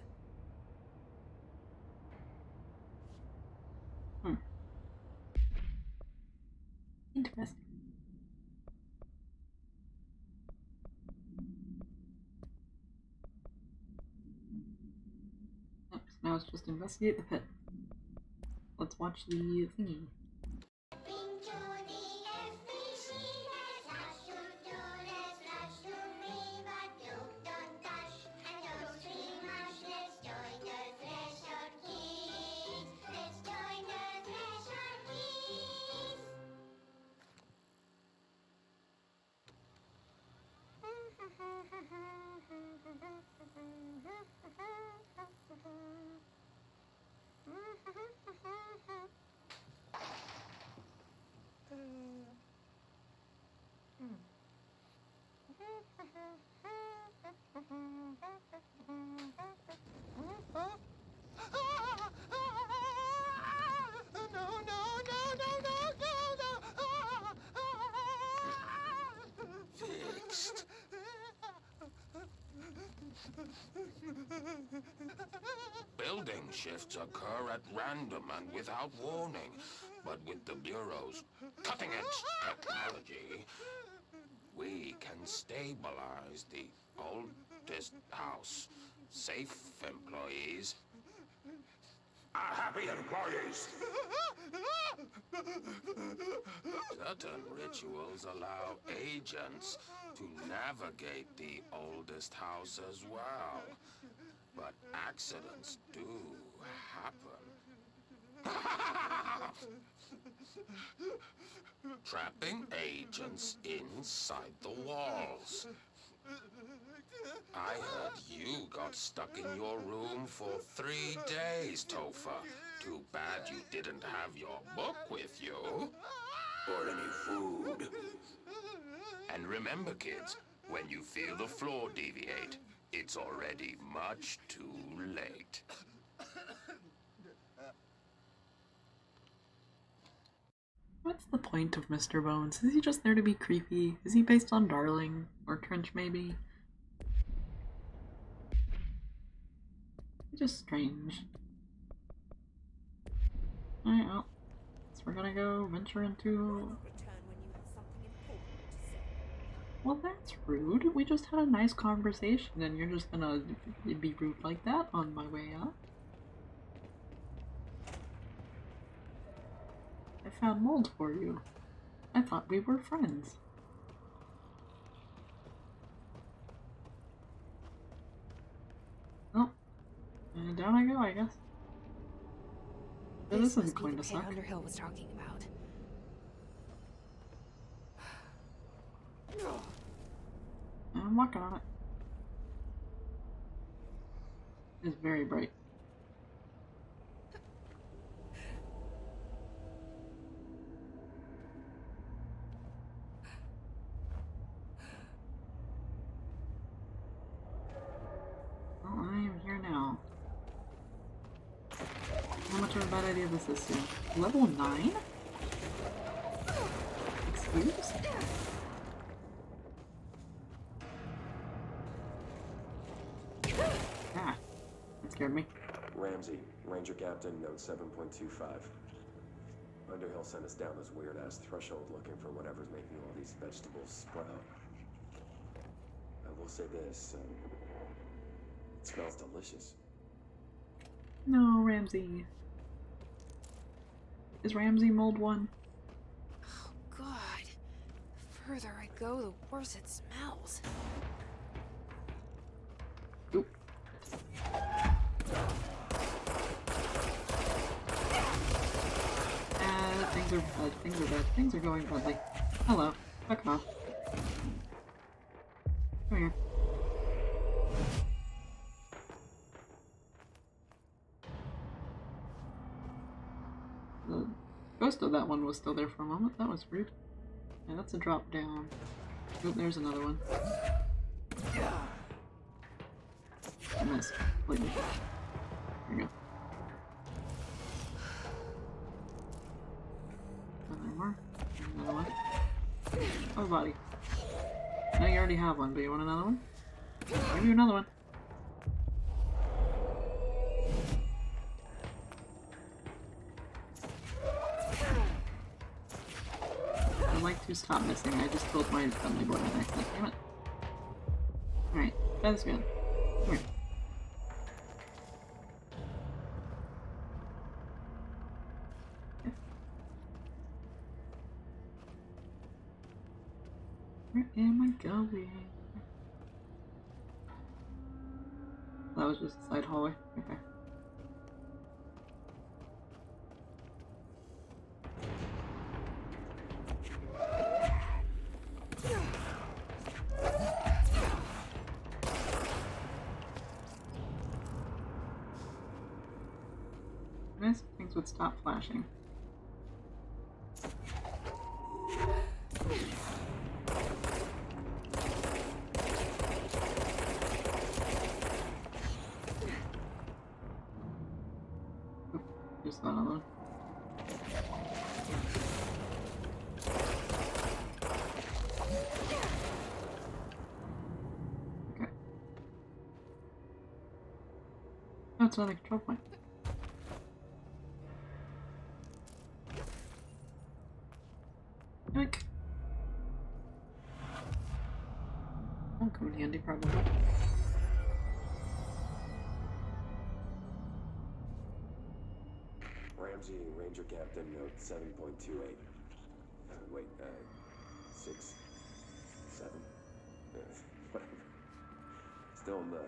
[SPEAKER 1] Interesting. Oops, now it's just investigate the pit. Let's watch the thingy.
[SPEAKER 7] Building shifts occur at random and without warning, but with the Bureau's cutting-edge technology, we can stabilize the oldest house. Safe employees
[SPEAKER 4] Are happy employees.
[SPEAKER 7] Certain rituals allow agents to navigate the oldest house as well. But accidents do happen. Trapping agents inside the walls. I heard you got stuck in your room for 3 days, Topher. Too bad you didn't have your book with you. Or any food. And remember, kids, when you feel the floor deviate, it's already much too late.
[SPEAKER 1] What's the point of Mr. Bones? Is he just there to be creepy? Is he based on Darling? Or Trench, maybe? Just strange. Alright, well, guess we're gonna go venture into...
[SPEAKER 6] Return when you have something important to say.
[SPEAKER 1] Well, that's rude. We just had a nice conversation and you're just gonna be rude like that on my way up? I found mold for you. I thought we were friends. Oh. And down I go, I guess. This is going to suck.
[SPEAKER 2] Underhill was talking about.
[SPEAKER 1] I'm working on it. It's very bright. Well, I am here now. How much of a bad idea this is soon? Level 9? Excuse? Ah, that scared me.
[SPEAKER 8] Ramsey, Ranger Captain, note 7.25. Underhill sent us down this weird-ass threshold looking for whatever's making all these vegetables sprout. I will say this, it smells delicious.
[SPEAKER 1] No, Ramsey. Is Ramsey mold 1?
[SPEAKER 2] Oh, God. The further I go, the worse it smells.
[SPEAKER 1] Oop. Things are bad, things are bad, things are going badly. Hello, fuck off. Come here. The ghost of that one was still there for a moment. That was rude. Yeah, that's a drop down. Oh, there's another one. I missed. Completely. There we go. Another more. Another one. Oh, body. No, you already have one, but you want another one? I'll give you another one. I'd like to stop missing. I just killed my friendly boy on accident. Damn it. Alright, try this again. Come here. Where am I going? That was just a side hallway. Okay. Nice things would stop flashing. Just that other one. Okay. That's another control point. Yoink. That'll come in handy, probably.
[SPEAKER 8] Ramsey, Ranger Captain, note 7.28. Wait, 6, 7? Whatever. Still in the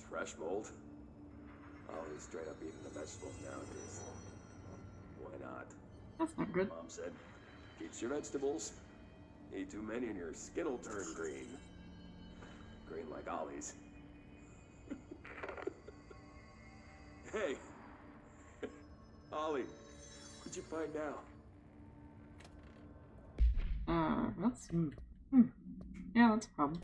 [SPEAKER 8] thresh mold? Oh, he's straight up eating the vegetables nowadays. Why not?
[SPEAKER 1] That's not good.
[SPEAKER 8] Mom said, keeps your vegetables. Eat too many and your skin will turn green. Green like Ollie's. Hey! Ollie, what'd you find now?
[SPEAKER 1] That's... Yeah, that's a problem.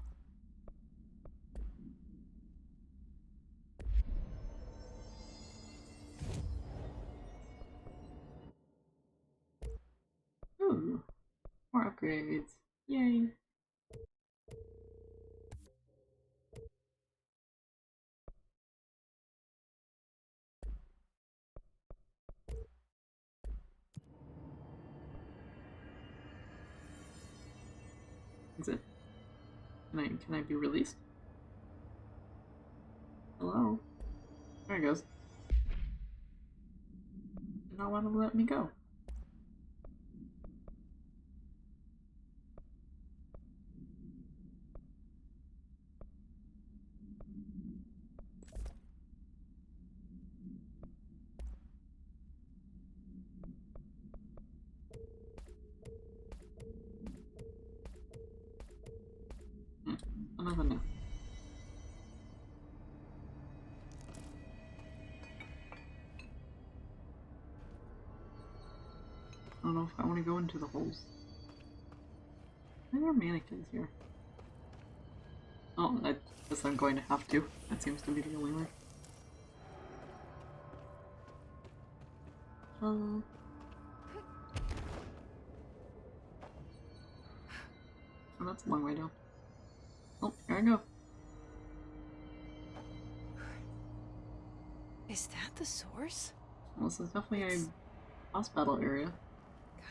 [SPEAKER 1] Ooh, more upgrades. Yay. Is it? Can I be released? Hello? There it goes. Did not want to let me go. Another no. I don't know if I want to go into the holes. Why are there mannequins here? Oh, I guess I'm going to have to. That seems to be the only way. Oh, that's a long way down. Oh, here I go.
[SPEAKER 2] Is that the source?
[SPEAKER 1] Well, this is definitely a boss battle area.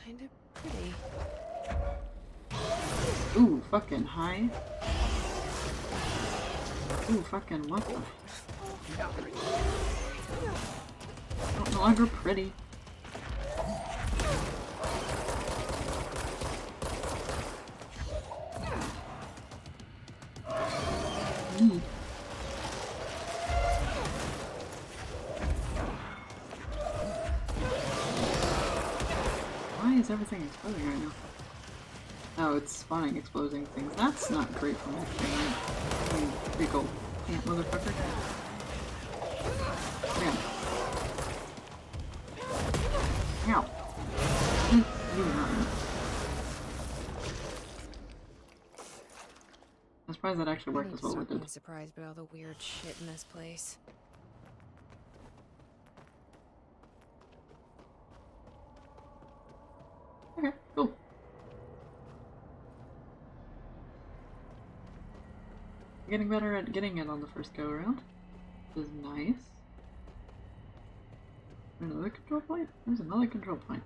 [SPEAKER 2] Kinda pretty.
[SPEAKER 1] Ooh, fucking high. Ooh, fucking what the? No longer pretty. Why is everything exploding right now? Oh, it's spawning exploding things. That's not great for my thing. Big old ant motherfucker. Yeah. Ow. You run. I'm surprised that actually worked as well as it did.
[SPEAKER 2] I'm surprised by all the weird shit in this place.
[SPEAKER 1] Okay, cool. Getting better at getting it on the first go around. Which is nice. Another control point? There's another control point.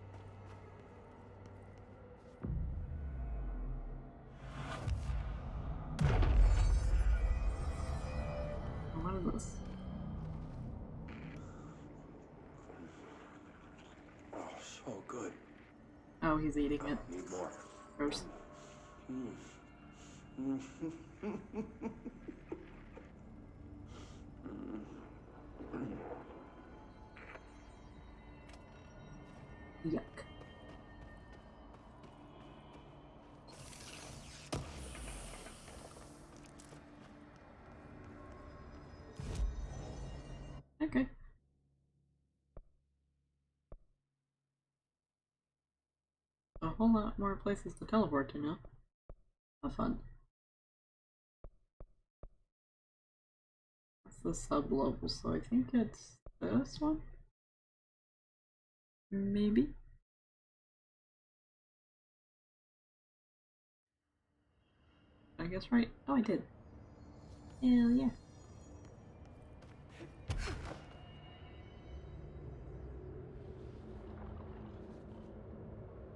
[SPEAKER 1] What is this?
[SPEAKER 8] Oh, so good.
[SPEAKER 1] Oh, he's eating it.
[SPEAKER 8] Need more.
[SPEAKER 1] Gross. Yuck. Okay. A whole lot more places to teleport to now. Have fun. That's the sub-level, so I think it's this one? Maybe? I guess right? Oh, I did. Hell yeah.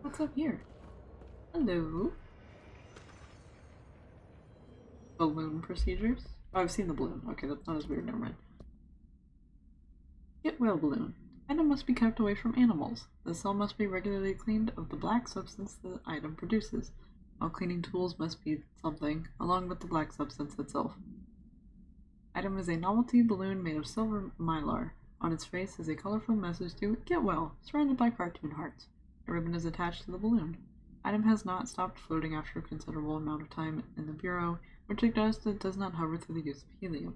[SPEAKER 1] What's up here? Hello. Balloon procedures? Oh, I've seen the balloon. Okay, that's not as weird. Never mind. Get well balloon. Item must be kept away from animals. The cell must be regularly cleaned of the black substance the item produces. All cleaning tools must be something, along with the black substance itself. Item is a novelty balloon made of silver mylar. On its face is a colorful message to get well, surrounded by cartoon hearts. A ribbon is attached to the balloon. Item has not stopped floating after a considerable amount of time in the bureau, which suggests it does not hover through the use of helium.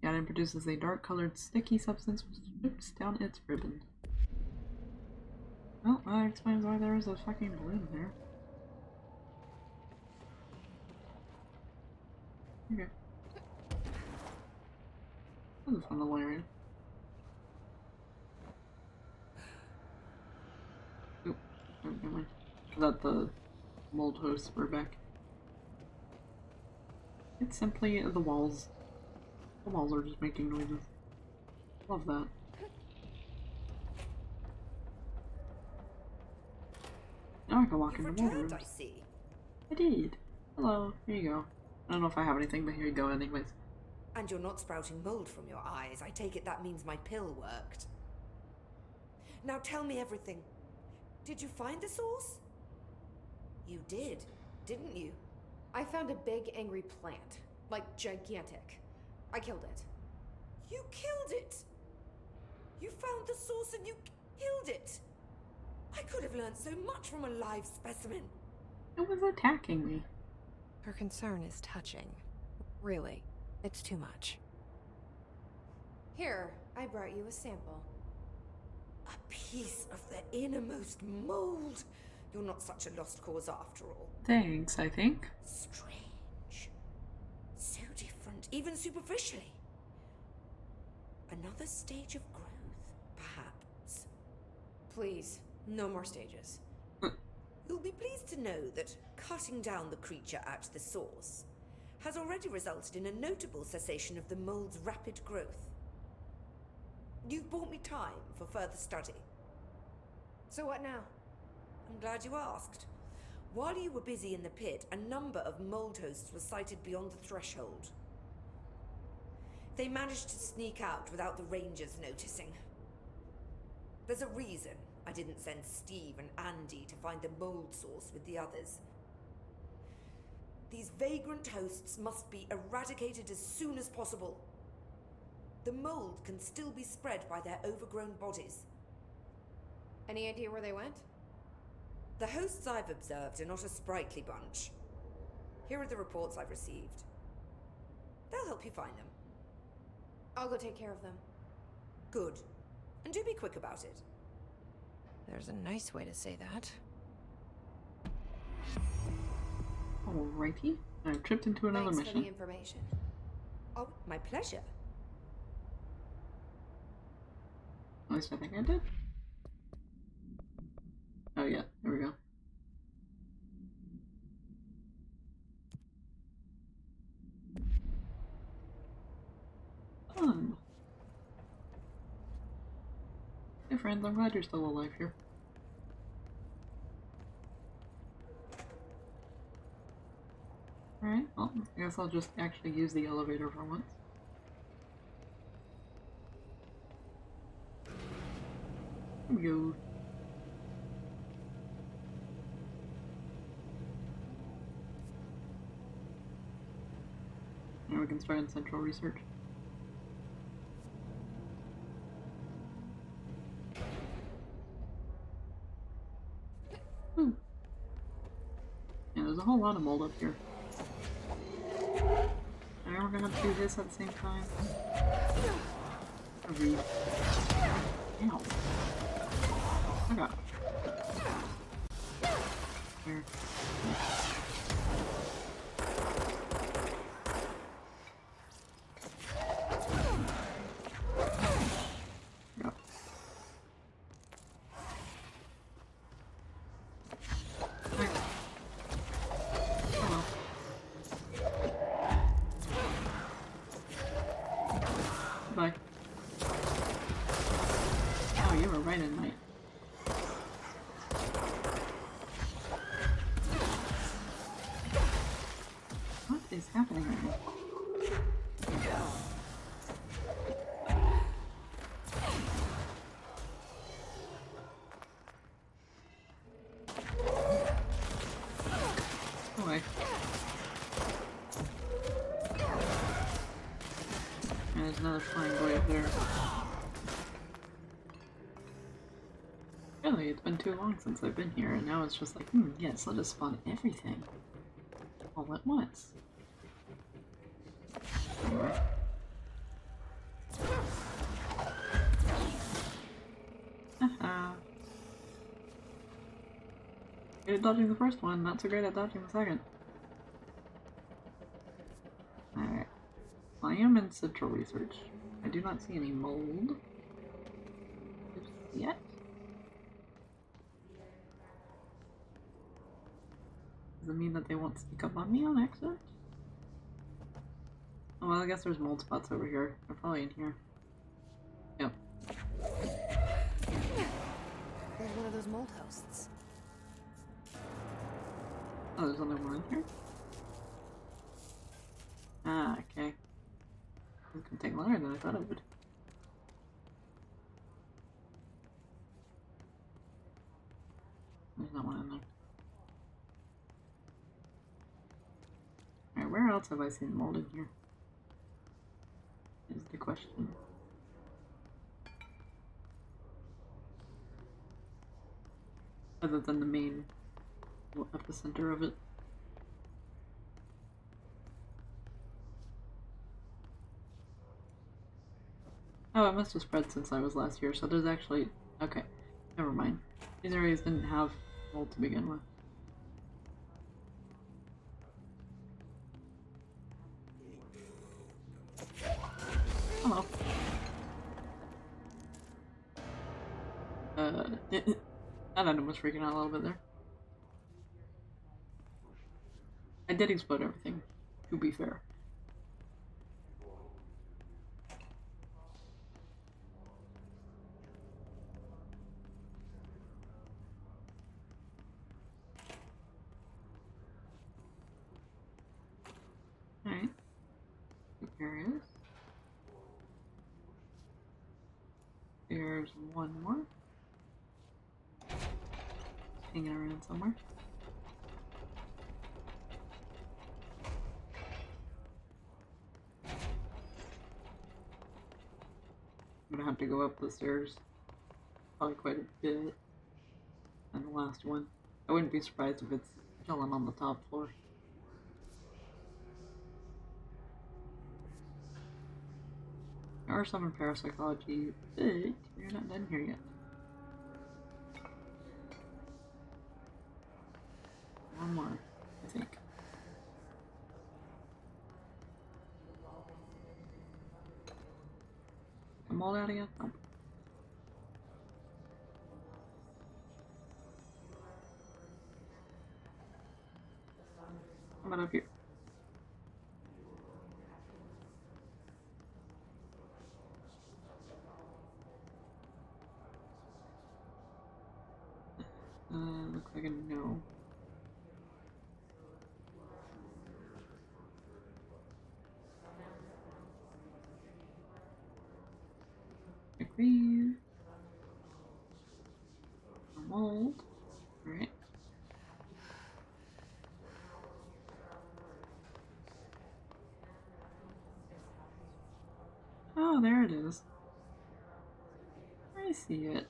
[SPEAKER 1] The item produces a dark-colored sticky substance which drips down its ribbon. Well, that explains why there is a fucking balloon there. Okay. This is fun little area. Oop, never mind. I thought the mold hosts were back. It's simply the walls. The walls are just making noises. Love that. Now I can walk into more rooms.
[SPEAKER 6] I see.
[SPEAKER 1] I did. Hello. Here you go. I don't know if I have anything, but here you go anyways.
[SPEAKER 6] And you're not sprouting mold from your eyes. I take it that means my pill worked. Now tell me everything. Did you find the source? You did, didn't you?
[SPEAKER 2] I found a big, angry plant. Like, gigantic. I killed it.
[SPEAKER 6] You killed it! You found the source and you killed it! I could have learned so much from a live specimen.
[SPEAKER 1] It was attacking me.
[SPEAKER 2] Her concern is touching. Really, it's too much. Here, I brought you a sample.
[SPEAKER 6] A piece of the innermost mold. You're not such a lost cause after all.
[SPEAKER 1] Thanks, I think.
[SPEAKER 6] Strange. So different, even superficially. Another stage of growth, perhaps.
[SPEAKER 2] Please, no more stages.
[SPEAKER 6] You'll be pleased to know that cutting down the creature at the source has already resulted in a notable cessation of the mold's rapid growth. You've bought me time for further study.
[SPEAKER 2] So what now?
[SPEAKER 6] I'm glad you asked. While you were busy in the pit, a number of mold hosts were sighted beyond the threshold. They managed to sneak out without the Rangers noticing. There's a reason I didn't send Steve and Andy to find the mold source with the others. These vagrant hosts must be eradicated as soon as possible. The mold can still be spread by their overgrown bodies.
[SPEAKER 2] Any idea where they went?
[SPEAKER 6] The hosts I've observed are not a sprightly bunch. Here are the reports I've received. They'll help you find them.
[SPEAKER 2] I'll go take care of them.
[SPEAKER 6] Good. And do be quick about it.
[SPEAKER 2] There's a nice way to say that.
[SPEAKER 1] Alrighty. I've tripped into another
[SPEAKER 2] Thanks
[SPEAKER 1] mission.
[SPEAKER 2] for the information.
[SPEAKER 6] Oh, my pleasure.
[SPEAKER 1] At least I think I did. Oh yeah, there we go. Fun. Hey friends, I'm glad you're still alive here. Alright, well, I guess I'll just actually use the elevator for once. Here we go. Now we can start in central research. Yeah, there's a whole lot of mold up here. Are we gonna do this at the same time? Ow. I got here. Yep. Hello. Bye. Oh, you were right in my... What is happening right now? Another flying boy up there. Really, it's been too long since I've been here, and now it's just like, yes, let us spawn everything. All at once. Haha. Good at dodging the first one, not so great at dodging the second. Alright. I am in central research. I do not see any mold just yet. Does it mean that they won't sneak up on me on accident? Oh, well, I guess there's mold spots over here. They're probably in here. Yep.
[SPEAKER 2] There's one of those mold hosts.
[SPEAKER 1] Oh, there's another one in here? Ah, okay. It's gonna take longer than I thought it would. There's not one in there. Alright, where else have I seen mold in here? Is the question. Other than the main epicenter of it. Oh, it must have spread since I was last here, so there's actually... Okay, never mind. These areas didn't have mold to begin with. Hello. That item was freaking out a little bit there. I did explode everything, to be fair. Alright. Areas. There's one more. Hanging around somewhere. I'm gonna have to go up the stairs. Probably quite a bit. And the last one. I wouldn't be surprised if it's chilling on the top floor. There are some in parapsychology, but you're not done here yet. One more, I think. Come all out of yet? Nope. How about up here? Looks like a no. Agree. Mold. Alright. Oh, there it is. I see it.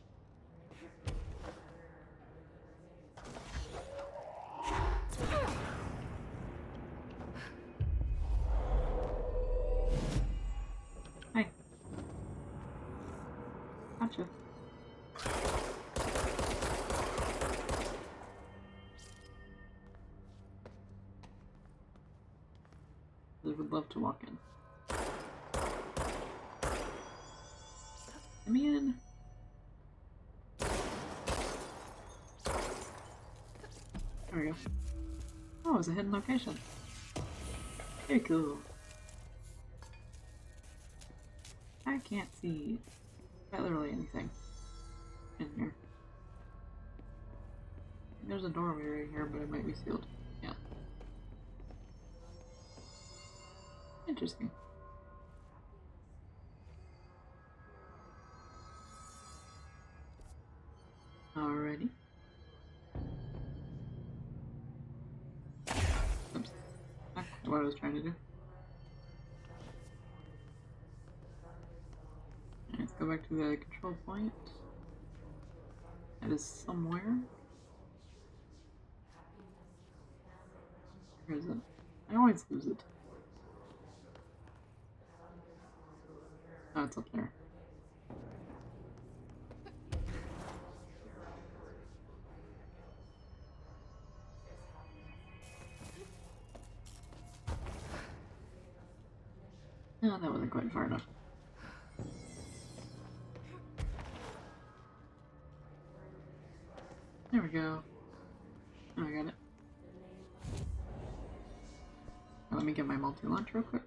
[SPEAKER 1] Hi. Gotcha. I would love to walk in. Let me in. There we go. Oh, it's a hidden location. Very cool. I can't see quite literally anything in here. There's a doorway right here, but it might be sealed. Yeah. Interesting. Alrighty. Oops. Not what I was trying to do. back to the control point. That is somewhere. Where is it? I always lose it. Oh, it's up there. No, that wasn't quite far enough. There we go. Oh, I got it. Now let me get my multi-launch real quick.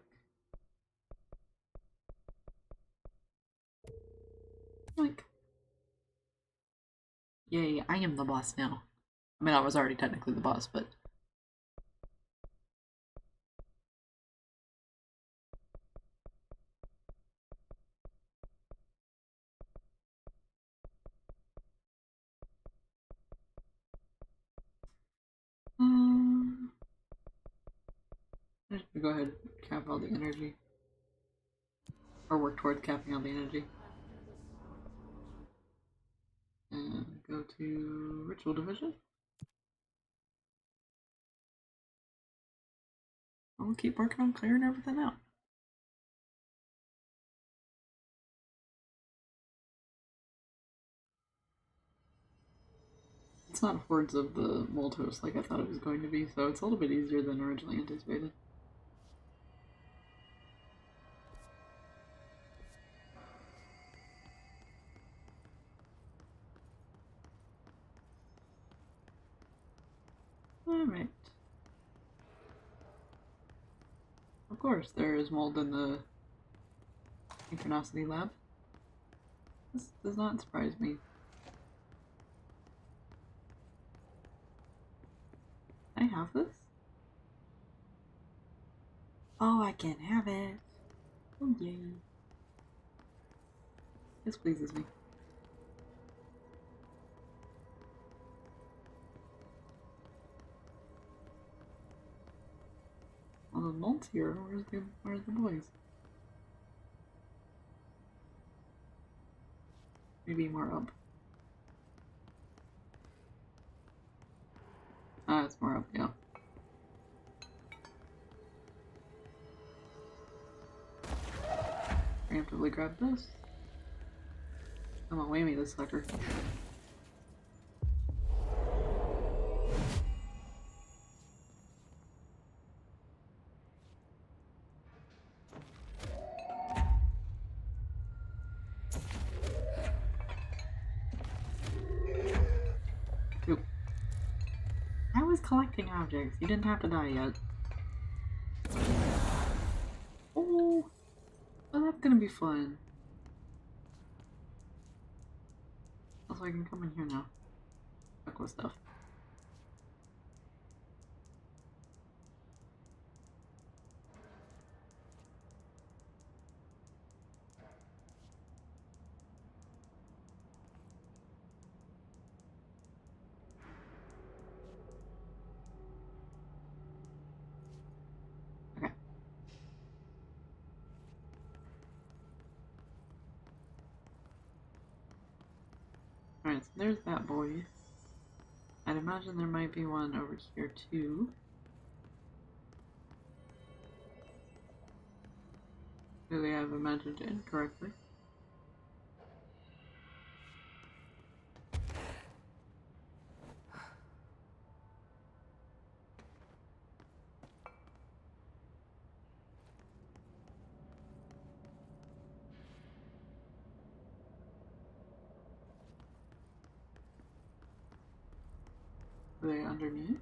[SPEAKER 1] Like, yay, I am the boss now. I mean, I was already technically the boss, but... I should go ahead and cap all the energy. Or work towards capping all the energy. And go to Ritual Division. I'll keep working on clearing everything out. It's not hordes of the Moltos like I thought it was going to be, so it's a little bit easier than originally anticipated. Alright. Of course, there is mold in the Synchronicity lab. This does not surprise me. Can I have this? Oh, I can have it. Oh, yay. This pleases me. Well, the mold's here. Where's the boys? Maybe more up. Ah, it's more up, yeah. Preemptively grab this. Come on, weigh me this sucker. Oop. I was collecting objects. You didn't have to die yet. Oh, well, that's gonna be fun. Also, I can come in here now. Fuck with stuff. Okay. Alright, so there's that boy. I'd imagine there might be one over here too. Clearly I've imagined it incorrectly. Are they underneath?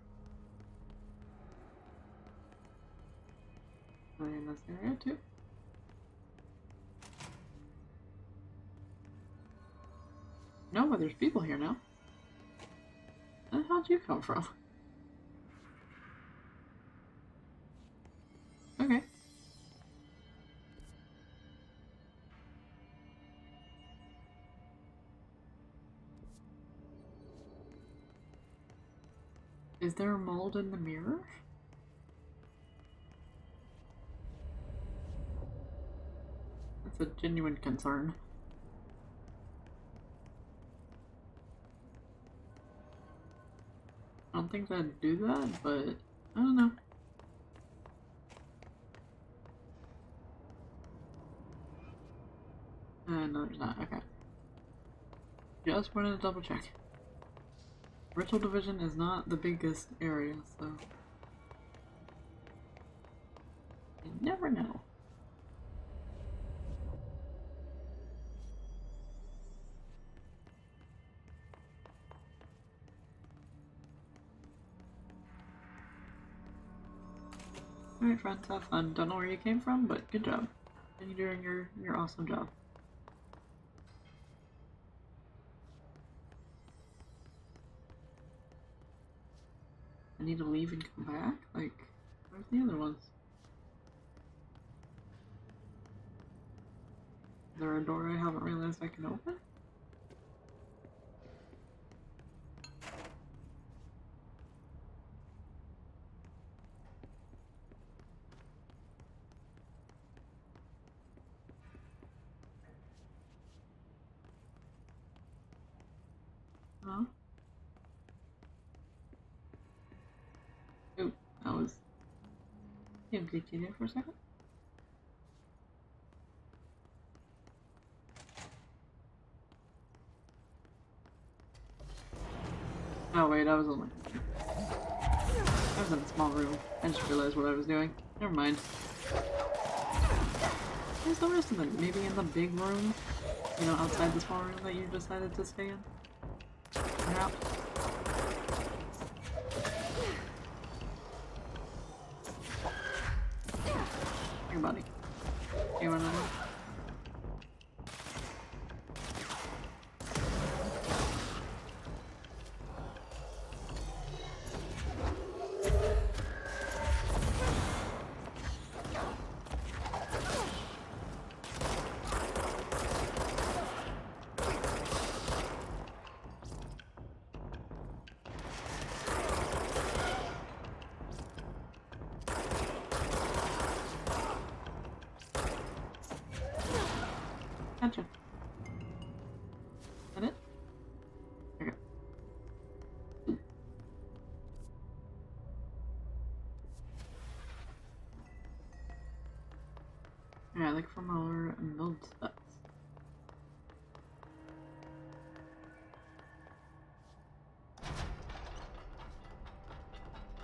[SPEAKER 1] Are they in this area too? No, but there's people here now. Where the hell did you come from? Okay. Is there a mold in the mirror? That's a genuine concern. don't think that'd do that, but I don't know. No, there's not. Okay. Just wanted to double check. Ritual Division is not the biggest area, so you never know. Alright friends, have fun. Don't know where you came from, but good job. And you're doing your awesome job. I need to leave and come back? Like, where's the other ones? Is there a door I haven't realized I can open? Huh? Ooh, that was... Yeah, did you there for a second? Oh wait, I was in a small room. I just realized what I was doing. Never mind. Where's the rest of them? Maybe in the big room? You know, outside the small room that you decided to stay in? Perhaps? Here, buddy. You wanna know? Gotcha. Is that it? Okay. Yeah, like from our milled stuff.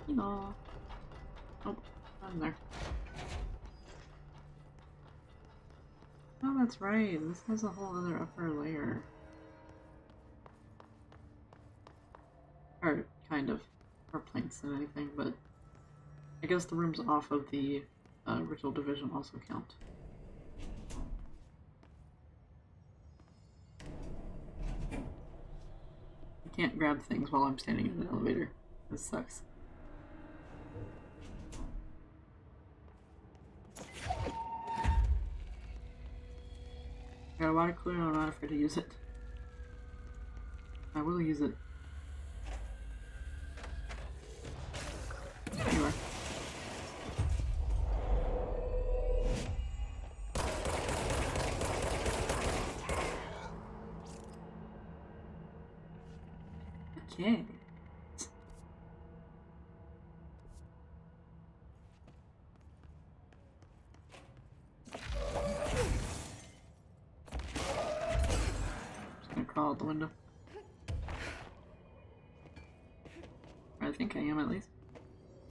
[SPEAKER 1] No. Nope, not in there. Oh, that's right. This has a whole other upper layer. Or, kind of. More planks than anything, but I guess the rooms off of the Ritual Division also count. I can't grab things while I'm standing in the elevator. This sucks. Got a water cooler and I'm not afraid to use it. I will use it. There you are. Okay. Crawl out the window. I think I am at least.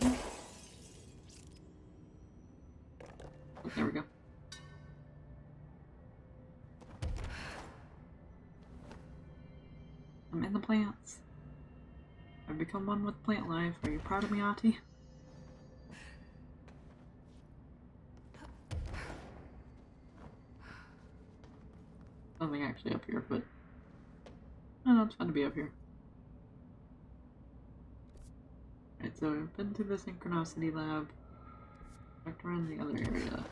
[SPEAKER 1] Oh, there we go. I'm in the plants. I've become one with plant life. Are you proud of me, Auntie? Nothing actually up here, but oh, it's fun to be up here. Alright, so I've been to the Synchronicity Lab. Back around the other area.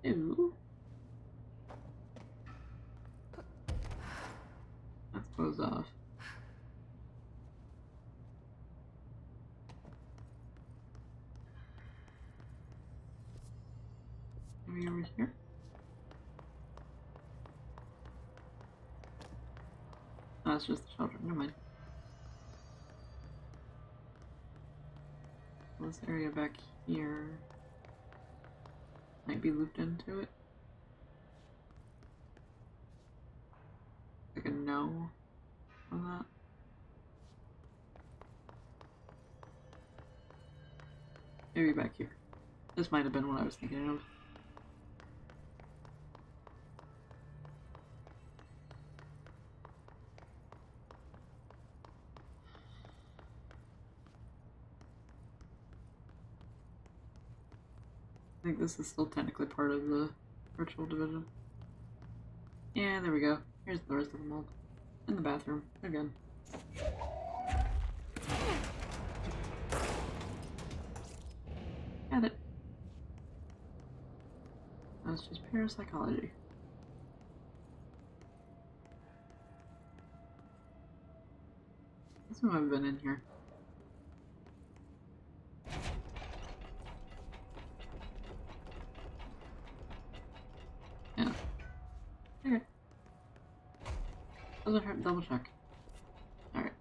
[SPEAKER 1] Ew. That's closed off. Maybe over here? Oh, that's just the shelter. Never mind. this area back here might be looped into it. Like a no on that. Maybe back here. This might have been what I was thinking of. I think this is still technically part of the virtual division. Yeah, there we go. Here's the rest of the mold. In the bathroom, again. Got it. That's just parapsychology. This one I've been in here. Yeah. Okay. Doesn't hurt, double check. Alright.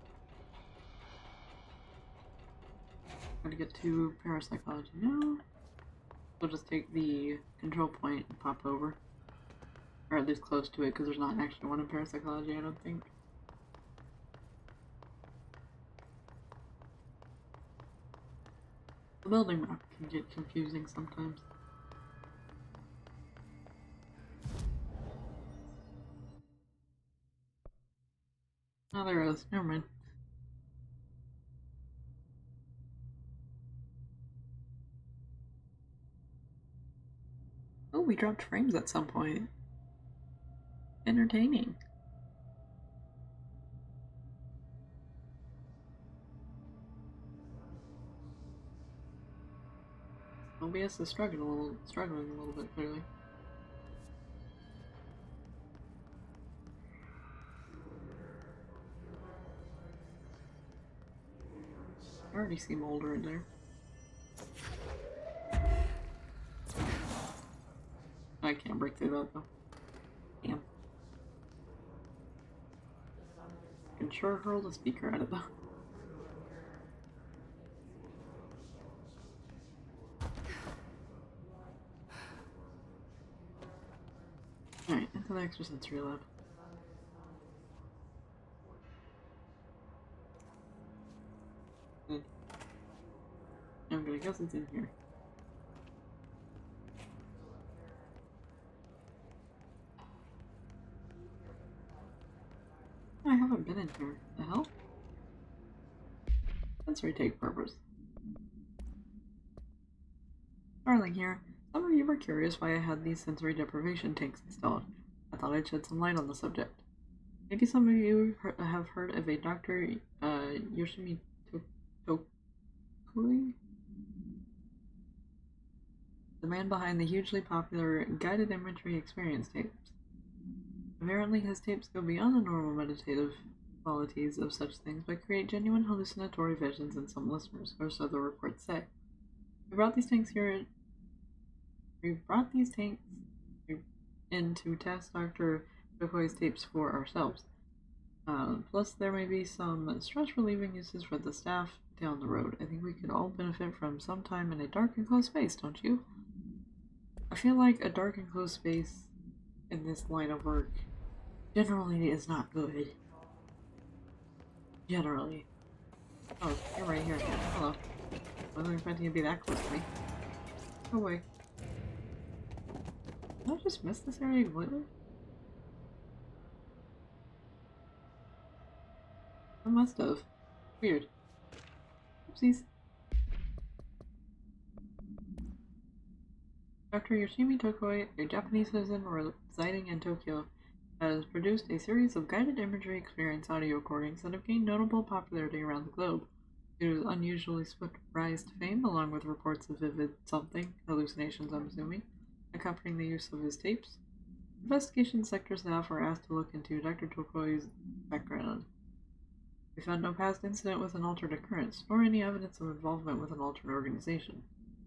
[SPEAKER 1] Gotta get to parapsychology now. We'll just take the control point and pop over. Or at least close to it, because there's not actually one in parapsychology, I don't think. The building map can get confusing sometimes. Oh, there it is. Never mind. Oh, we dropped frames at some point. Entertaining. OBS is struggling a little bit, clearly. I already see mold right there. I can't break through that though. Damn. I can sure hurl the speaker at it though. Alright, into the extrasensory lab. I'm gonna guess it's in here. I haven't been in here. The hell? Sensory take purpose. Darling here. Some of you were curious why I had these sensory deprivation tanks installed. I thought I'd shed some light on the subject. Maybe some of you have heard of a Dr. Yoshimi Tokui? The man behind the hugely popular guided imagery experience tapes. Apparently his tapes go beyond the normal meditative qualities of such things, but create genuine hallucinatory visions in some listeners, or so the reports say. We brought these tanks in to test Dr. Tokoi's tapes for ourselves. Plus, there may be some stress-relieving uses for the staff down the road. I think we could all benefit from some time in a dark and closed space, don't you? I feel like a dark and closed space in this line of work generally is not good. Generally. Oh, you're right here. Hello. I wasn't expecting you to be that close to me. Go away. Did I just miss this area completely? I must have. Weird. Oopsies. Dr. Yoshimi Tokoi, a Japanese citizen residing in Tokyo, has produced a series of guided imagery experience audio recordings that have gained notable popularity around the globe. Due to his unusually swift rise to fame, along with reports of vivid something, hallucinations I'm assuming, accompanying the use of his tapes, investigation sector staff were asked to look into Dr. Tokoi's background. We found no past incident with an altered occurrence, nor any evidence of involvement with an altered organization.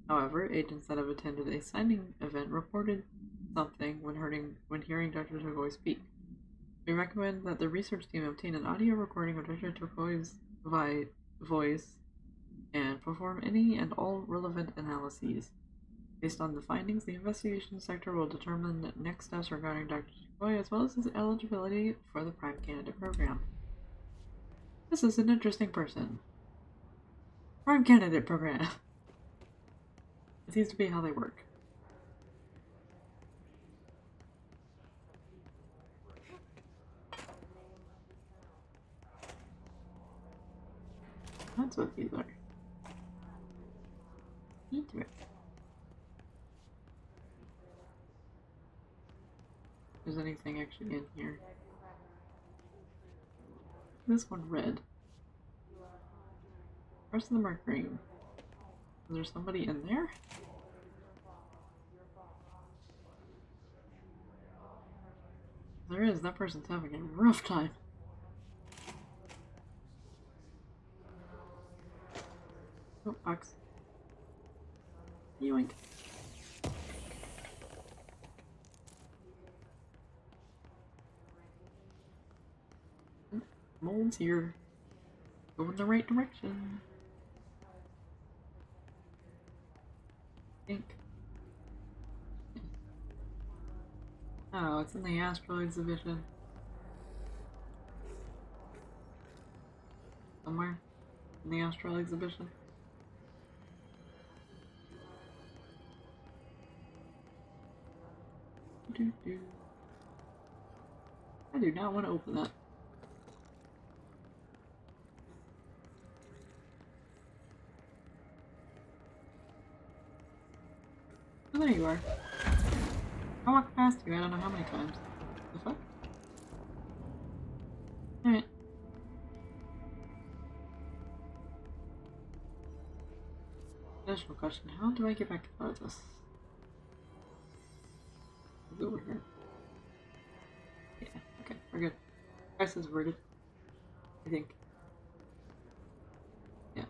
[SPEAKER 1] However, agents that have attended a signing event reported something when hearing Dr. Tokoi speak. We recommend that the research team obtain an audio recording of Dr. Tokoi's voice and perform any and all relevant analyses. Based on the findings, the investigation sector will determine next steps regarding Dr. Chicoy as well as his eligibility for the Prime Candidate program. This is an interesting person. Prime Candidate program. It seems to be how they work. That's what these are. Interesting. Is anything actually in here? This one red. The rest of them are green. Is there somebody in there? There is. That person's having a rough time. Oh, box. Yoink. Mold's here. Go in the right direction. I think. Oh, it's in the Astral exhibition. Somewhere in the Astral exhibition. I do not want to open that. Oh, there you are. I walked past you, I don't know how many times. The fuck? Alright. Additional question, how do I get back out of this? Go over here. Yeah, okay, we're good. Price is averted. I think. Yeah.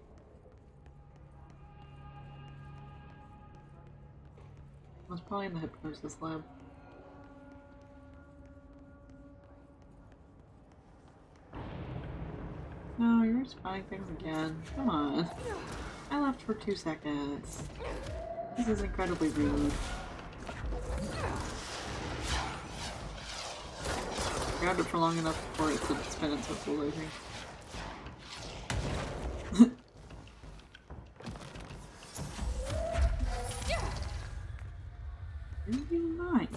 [SPEAKER 1] I was probably in the hypnosis lab. No, you're spotting things again. Come on. I left for 2 seconds. This is incredibly rude. Grabbed it for long enough for it to spin its whistle, I think. Do you mind?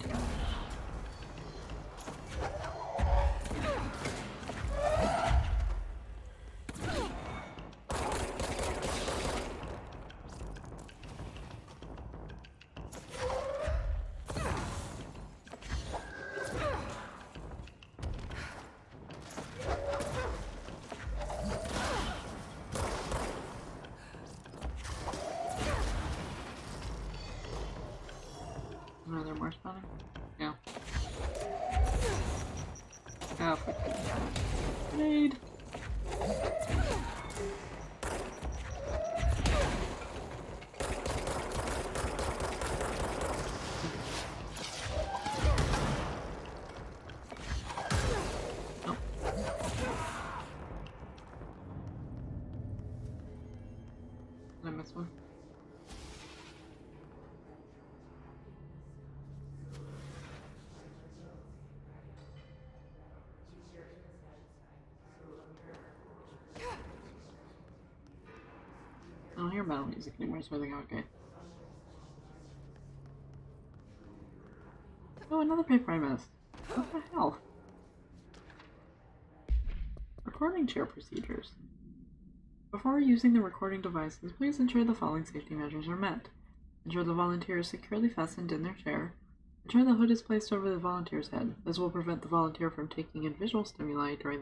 [SPEAKER 1] Are there more spawning? Yeah. Oh, grenade! Oh. Did I miss one? I don't hear metal music anymore, so I think I'm okay. Oh, another paper I missed. What the hell? Recording chair procedures. Before using the recording devices, please ensure the following safety measures are met. Ensure the volunteer is securely fastened in their chair. Ensure the hood is placed over the volunteer's head. This will prevent the volunteer from taking in visual stimuli during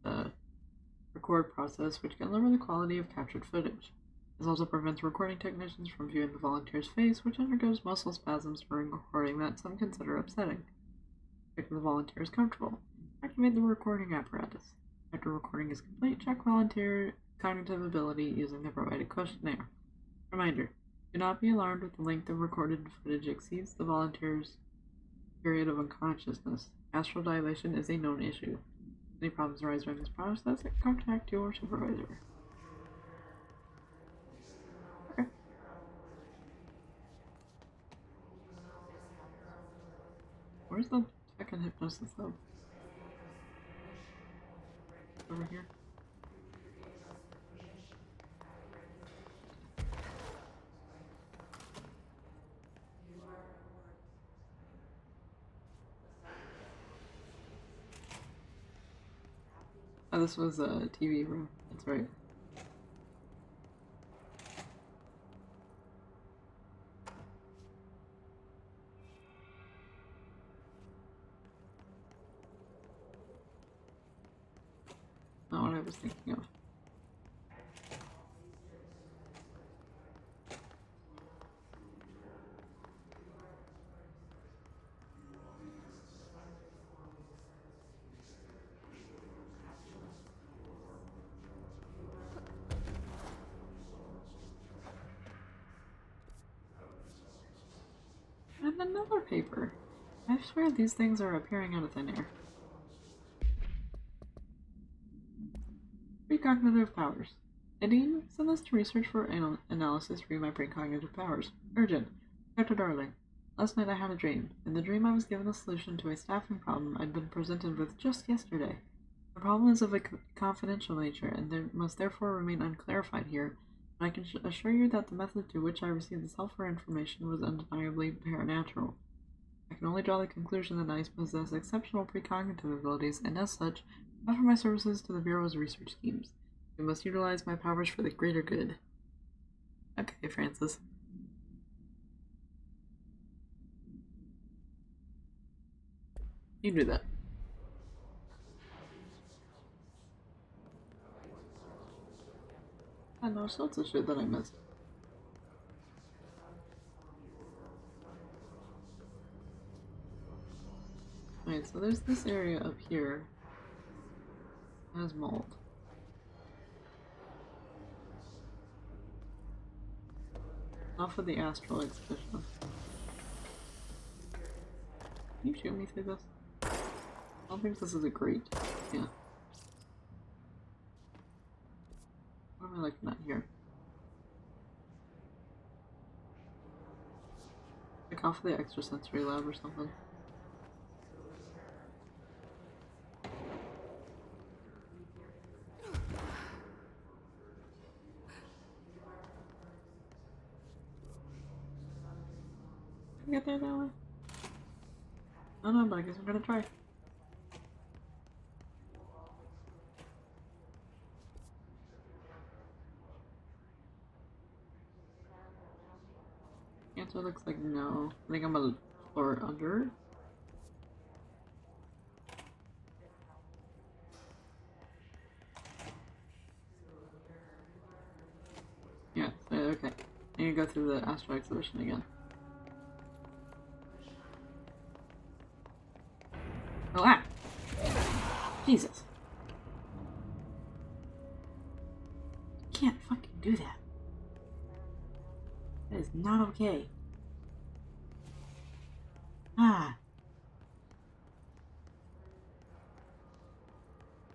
[SPEAKER 1] the record process, which can lower the quality of captured footage. This also prevents recording technicians from viewing the volunteer's face, which undergoes muscle spasms during recording that some consider upsetting. Check the volunteer is comfortable. Activate the recording apparatus. After recording is complete, check volunteer cognitive ability using the provided questionnaire. Reminder, do not be alarmed if the length of recorded footage exceeds the volunteer's period of unconsciousness. Astral dilation is a known issue. If any problems arise during this process, contact your supervisor. Where's the tech and hypnosis though? Over here. Oh, this was a TV room. That's right. Not what I was thinking of. And another paper. I swear these things are appearing out of thin air. Precognitive powers. Nadine, send this to research for analysis for my precognitive powers. Urgent. Dr. Darling. Last night I had a dream. In the dream I was given a solution to a staffing problem I'd been presented with just yesterday. The problem is of a confidential nature, and there must therefore remain unclarified here, but I can assure you that the method to which I received this helpful information was undeniably paranatural. I can only draw the conclusion that I possess exceptional precognitive abilities, and as such, offer my services to the Bureau's research teams. We must utilize my powers for the greater good. Okay, Francis. You do that. I know sorts of shit that I missed. Alright, so there's this area up here. It has mold. Off of the astral expedition. Can you shoot me through this? I don't think this is a grate. Yeah. What am I looking at here? Like off of the extrasensory lab or something. Can I get there that way? I don't know, but I guess I'm gonna try. Answer looks like no. I think I'm gonna floor under. Yeah, so, okay. I need to go through the astral exhibition again. Oh, ah! Jesus. You can't fucking do that. That is not okay. Ah.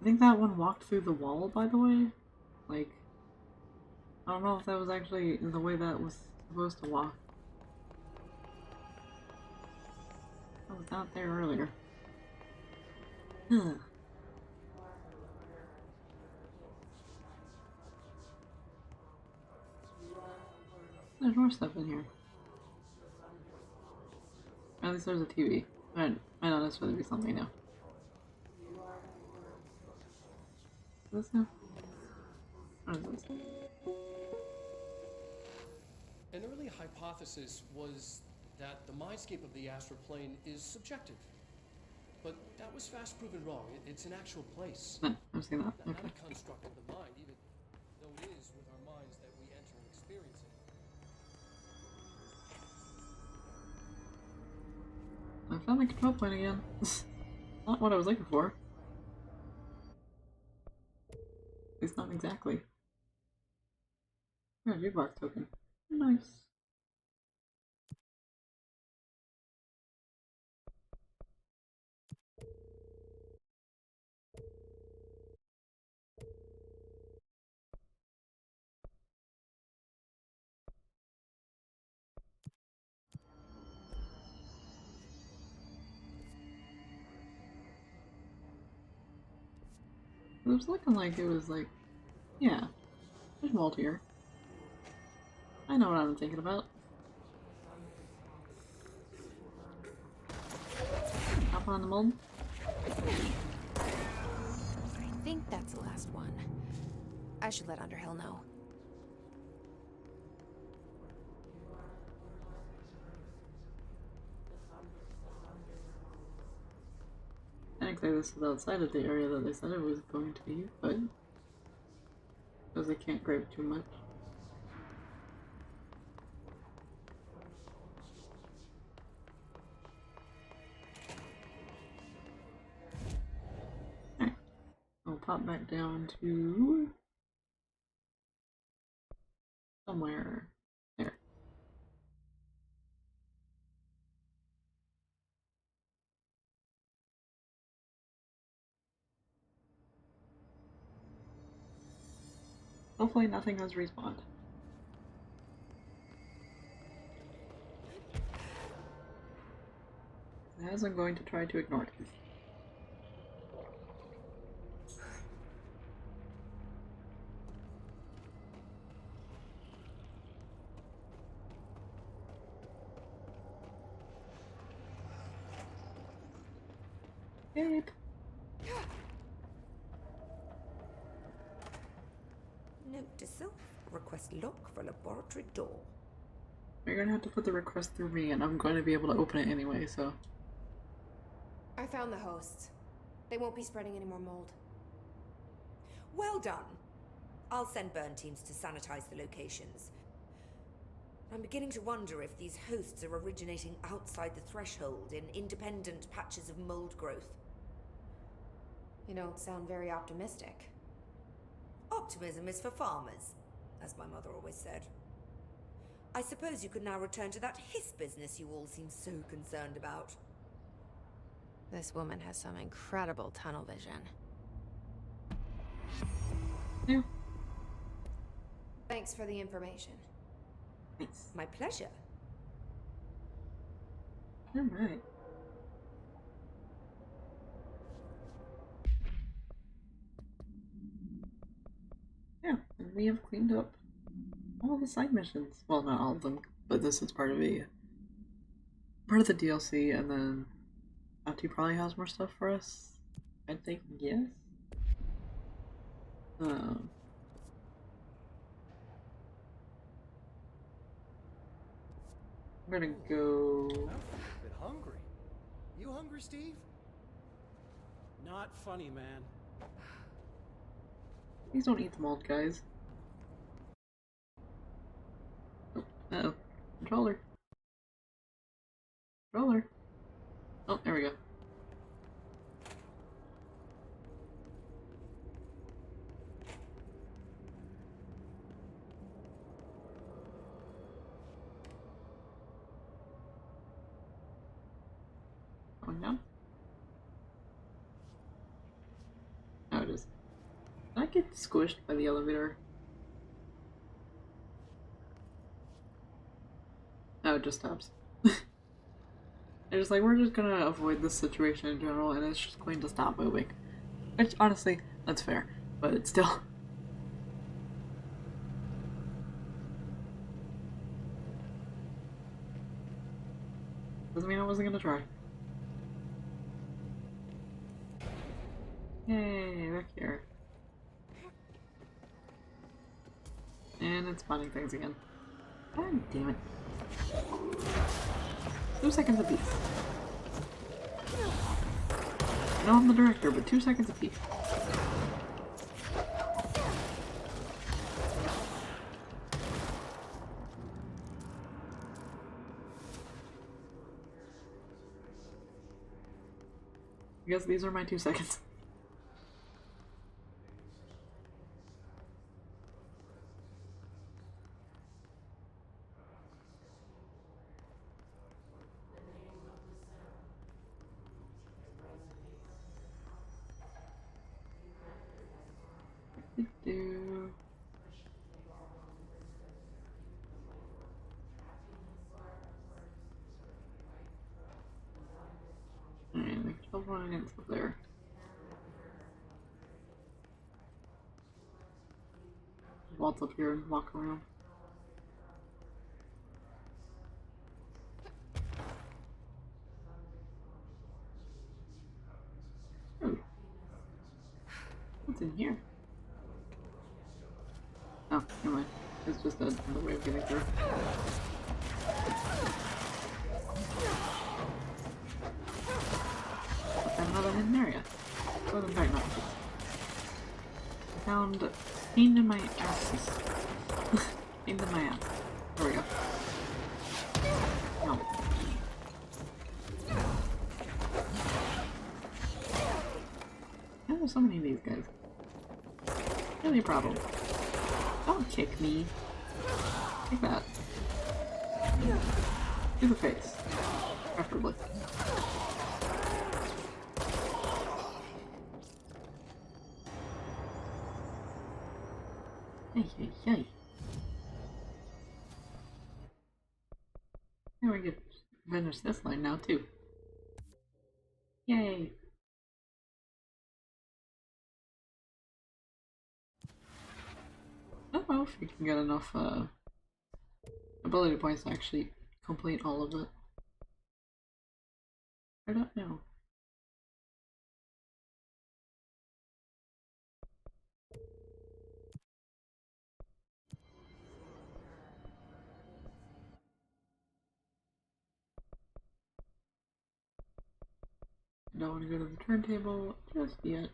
[SPEAKER 1] I think that one walked through the wall, by the way. Like, I don't know if that was actually the way that was supposed to walk. That was not there earlier. Huh. There's more stuff in here. At least there's a TV. Might not necessarily be something new. Is this new? What is this?
[SPEAKER 5] An early hypothesis was that the mindscape of the astral plane is subjective. But that was fast proven wrong. It's an actual place.
[SPEAKER 1] I've seen that. Okay.
[SPEAKER 5] Not a construct of the mind, even though it is with our minds that we enter and experience it.
[SPEAKER 1] I found the control point again. Not what I was looking for. At least not exactly. Yeah, jukebox token. Nice. It was looking like it was like, yeah, there's mold here. I know what I'm thinking about. Hop on the mold.
[SPEAKER 2] I think that's the last one. I should let Underhill know.
[SPEAKER 1] Technically this is outside of the area that they said it was going to be, but because they can't grab too much. Alright, I'll pop back down to somewhere there. Hopefully nothing has respawned. As I'm going to try to ignore it. Escape.
[SPEAKER 6] Note to self, request lock for laboratory door.
[SPEAKER 1] You're gonna have to put the request through me, and I'm going to be able to open it anyway, so.
[SPEAKER 2] I found the hosts. They won't be spreading any more mold.
[SPEAKER 6] Well done. I'll send burn teams to sanitize the locations. I'm beginning to wonder if these hosts are originating outside the threshold in independent patches of mold growth.
[SPEAKER 2] You don't sound very optimistic.
[SPEAKER 6] Optimism is for farmers, as my mother always said. I suppose you could now return to that hiss business you all seem so concerned about.
[SPEAKER 2] This woman has some incredible tunnel vision.
[SPEAKER 1] Yeah.
[SPEAKER 2] Thanks for the information.
[SPEAKER 1] Nice.
[SPEAKER 6] My pleasure.
[SPEAKER 1] Alright. Yeah, and we have cleaned up all the side missions. Well, not all of them, but this is part of the DLC, and then Auntie probably has more stuff for us. I think, yes. I'm gonna go.
[SPEAKER 9] I'm a bit hungry. You hungry, Steve?
[SPEAKER 3] Not funny, man.
[SPEAKER 1] Please don't eat the mold, guys. Oh, uh-oh. Controller. Controller. Oh, there we go. Going down? Oh, it is. Did I get squished by the elevator? No, it just stops. It's just like, we're just gonna avoid this situation in general, and it's just going to stop moving. Which, honestly, that's fair, but it's still... Doesn't mean I wasn't gonna try. Yay, back here. And it's spawning things again. God damn it. 2 seconds apiece. I know I'm the director, but 2 seconds apiece. I guess these are my 2 seconds. And the control point is up there. waltz up here and walk around. Oh. What's in here? Oh, never mind. It's just another way of getting through. But I'm not in an area. Well, in fact, not. I found pain in my ass. Pain in my ass. There we go. No. Why are there so many of these guys? Really a problem. Don't kick me. Take that. To the face. Preferably. Yay. Now we can finish this line now too. Yay. I don't know if you can get enough ability points to actually complete all of it. I don't know. I don't want to go to the turntable just yet.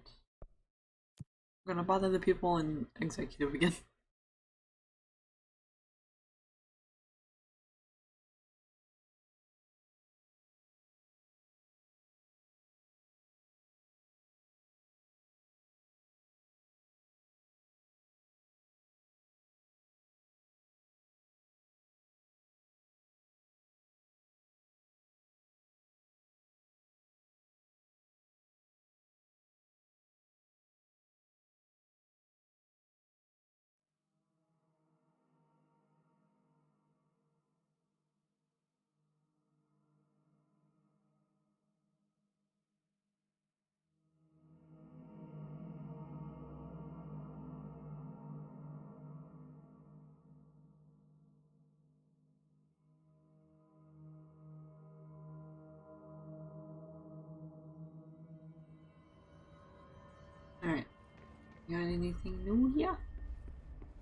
[SPEAKER 1] I'm gonna bother the people in executive again. Alright. Got anything new here?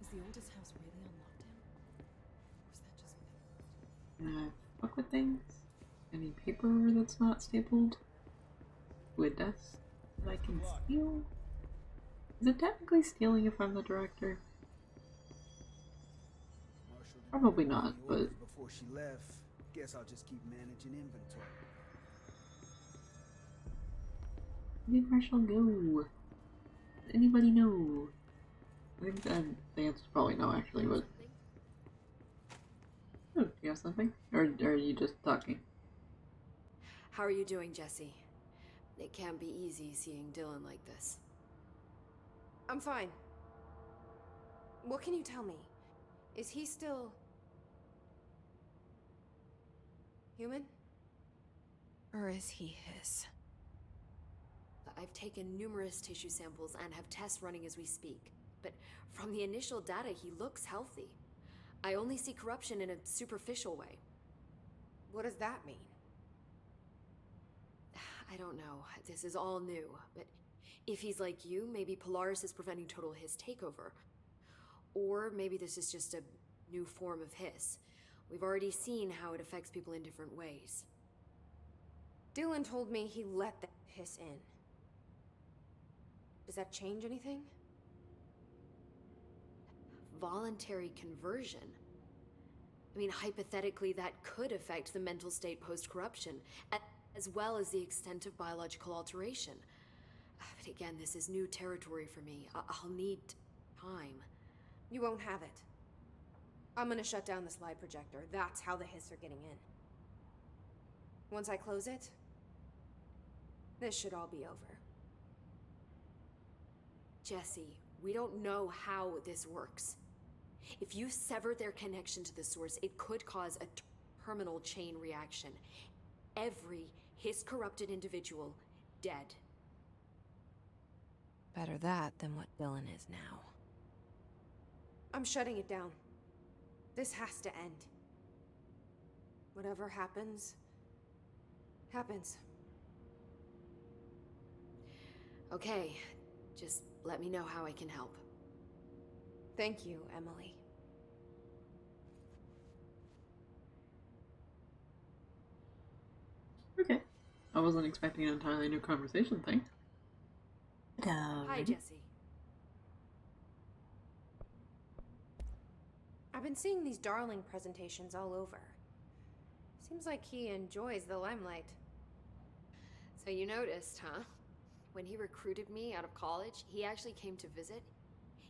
[SPEAKER 2] Is the oldest house really on lockdown? Or is that just me?
[SPEAKER 1] Can I fuck with things? Any paper that's not stapled? To a desk that I can steal? Is it technically stealing if I'm the director? Probably not, but...
[SPEAKER 10] Before she left, guess I'll just keep managing inventory.
[SPEAKER 1] Where did Marshall go? Does anybody know? I think the answer's probably no, actually, but... Oh, do you have something? Or are you just talking?
[SPEAKER 11] How are you doing, Jesse? It can't be easy seeing Dylan like this.
[SPEAKER 2] I'm fine. What can you tell me? Is he still... human? Or is he his?
[SPEAKER 11] I've taken numerous tissue samples and have tests running as we speak. But from the initial data, he looks healthy. I only see corruption in a superficial way.
[SPEAKER 2] What does that mean?
[SPEAKER 11] I don't know. This is all new, but if he's like you, maybe Polaris is preventing total Hiss takeover. Or maybe this is just a new form of Hiss. We've already seen how it affects people in different ways.
[SPEAKER 2] Dylan told me he let the Hiss in. Does that change anything?
[SPEAKER 11] Voluntary conversion? I mean, hypothetically, that could affect the mental state post-corruption, as well as the extent of biological alteration. But again, this is new territory for me. I'll need time.
[SPEAKER 2] You won't have it. I'm gonna shut down the slide projector. That's how the Hiss are getting in. Once I close it, this should all be over.
[SPEAKER 11] Jesse, we don't know how this works. If you sever their connection to the source, it could cause a terminal chain reaction. Every Hiss-corrupted individual dead.
[SPEAKER 2] Better that than what Dylan is now. I'm shutting it down. This has to end. Whatever happens, happens.
[SPEAKER 11] Okay, just let me know how I can help.
[SPEAKER 2] Thank you, Emily.
[SPEAKER 1] Okay. I wasn't expecting an entirely new conversation thing.
[SPEAKER 11] Hi, Jesse.
[SPEAKER 2] I've been seeing these Darling presentations all over. Seems like he enjoys the limelight.
[SPEAKER 11] So you noticed, huh? When he recruited me out of college, he actually came to visit.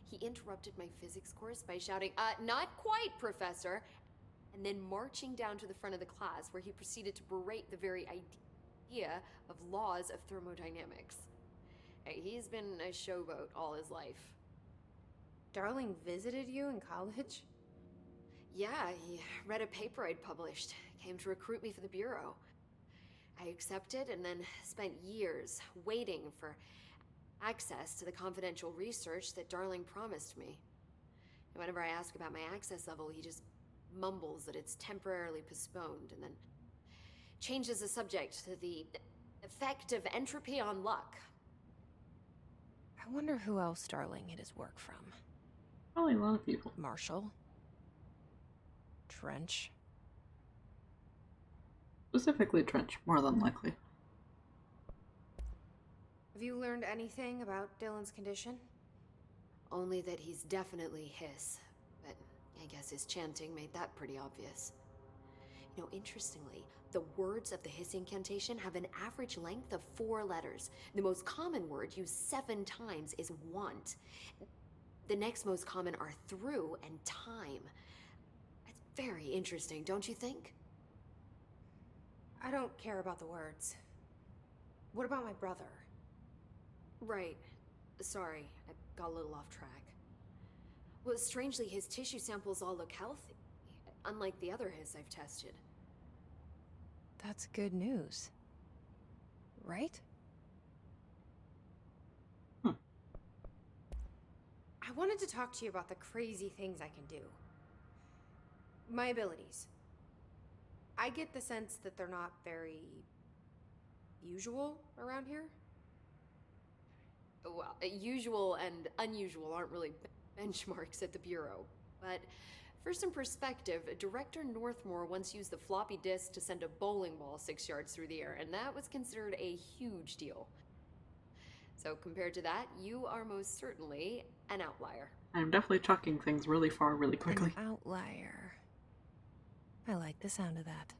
[SPEAKER 11] He interrupted my physics course by shouting, not quite, Professor, and then marching down to the front of the class where he proceeded to berate the very idea of laws of thermodynamics. Hey, he's been a showboat all his life.
[SPEAKER 2] Darling visited you in college?
[SPEAKER 11] Yeah, he read a paper I'd published, came to recruit me for the Bureau. I accepted and then spent years waiting for access to the confidential research that Darling promised me. And whenever I ask about my access level, he just mumbles that it's temporarily postponed and then changes the subject to the effect of entropy on luck.
[SPEAKER 2] I wonder who else Darling hid his work from.
[SPEAKER 1] Probably a lot of people.
[SPEAKER 2] Marshall? Trench?
[SPEAKER 1] Specifically Trench, more than likely.
[SPEAKER 2] Have you learned anything about Dylan's condition?
[SPEAKER 11] Only that he's definitely hiss, but I guess his chanting made that pretty obvious. You know, interestingly, the words of the hiss incantation have an average length of 4 letters. The most common word used 7 times is want. The next most common are through and time. It's very interesting, don't you think?
[SPEAKER 2] I don't care about the words. What about my brother?
[SPEAKER 11] Right. Sorry, I got a little off track. Well, strangely, his tissue samples all look healthy, unlike the other hiss I've tested.
[SPEAKER 2] That's good news. Right? I wanted to talk to you about the crazy things I can do. My abilities. I get the sense that they're not very usual around here.
[SPEAKER 11] Well, usual and unusual aren't really benchmarks at the Bureau, but for some perspective, Director Northmore once used the floppy disk to send a bowling ball 6 yards through the air, and that was considered a huge deal. So compared to that, you are most certainly an outlier.
[SPEAKER 1] I'm definitely chucking things really far really quickly.
[SPEAKER 2] An outlier. I like the sound of that.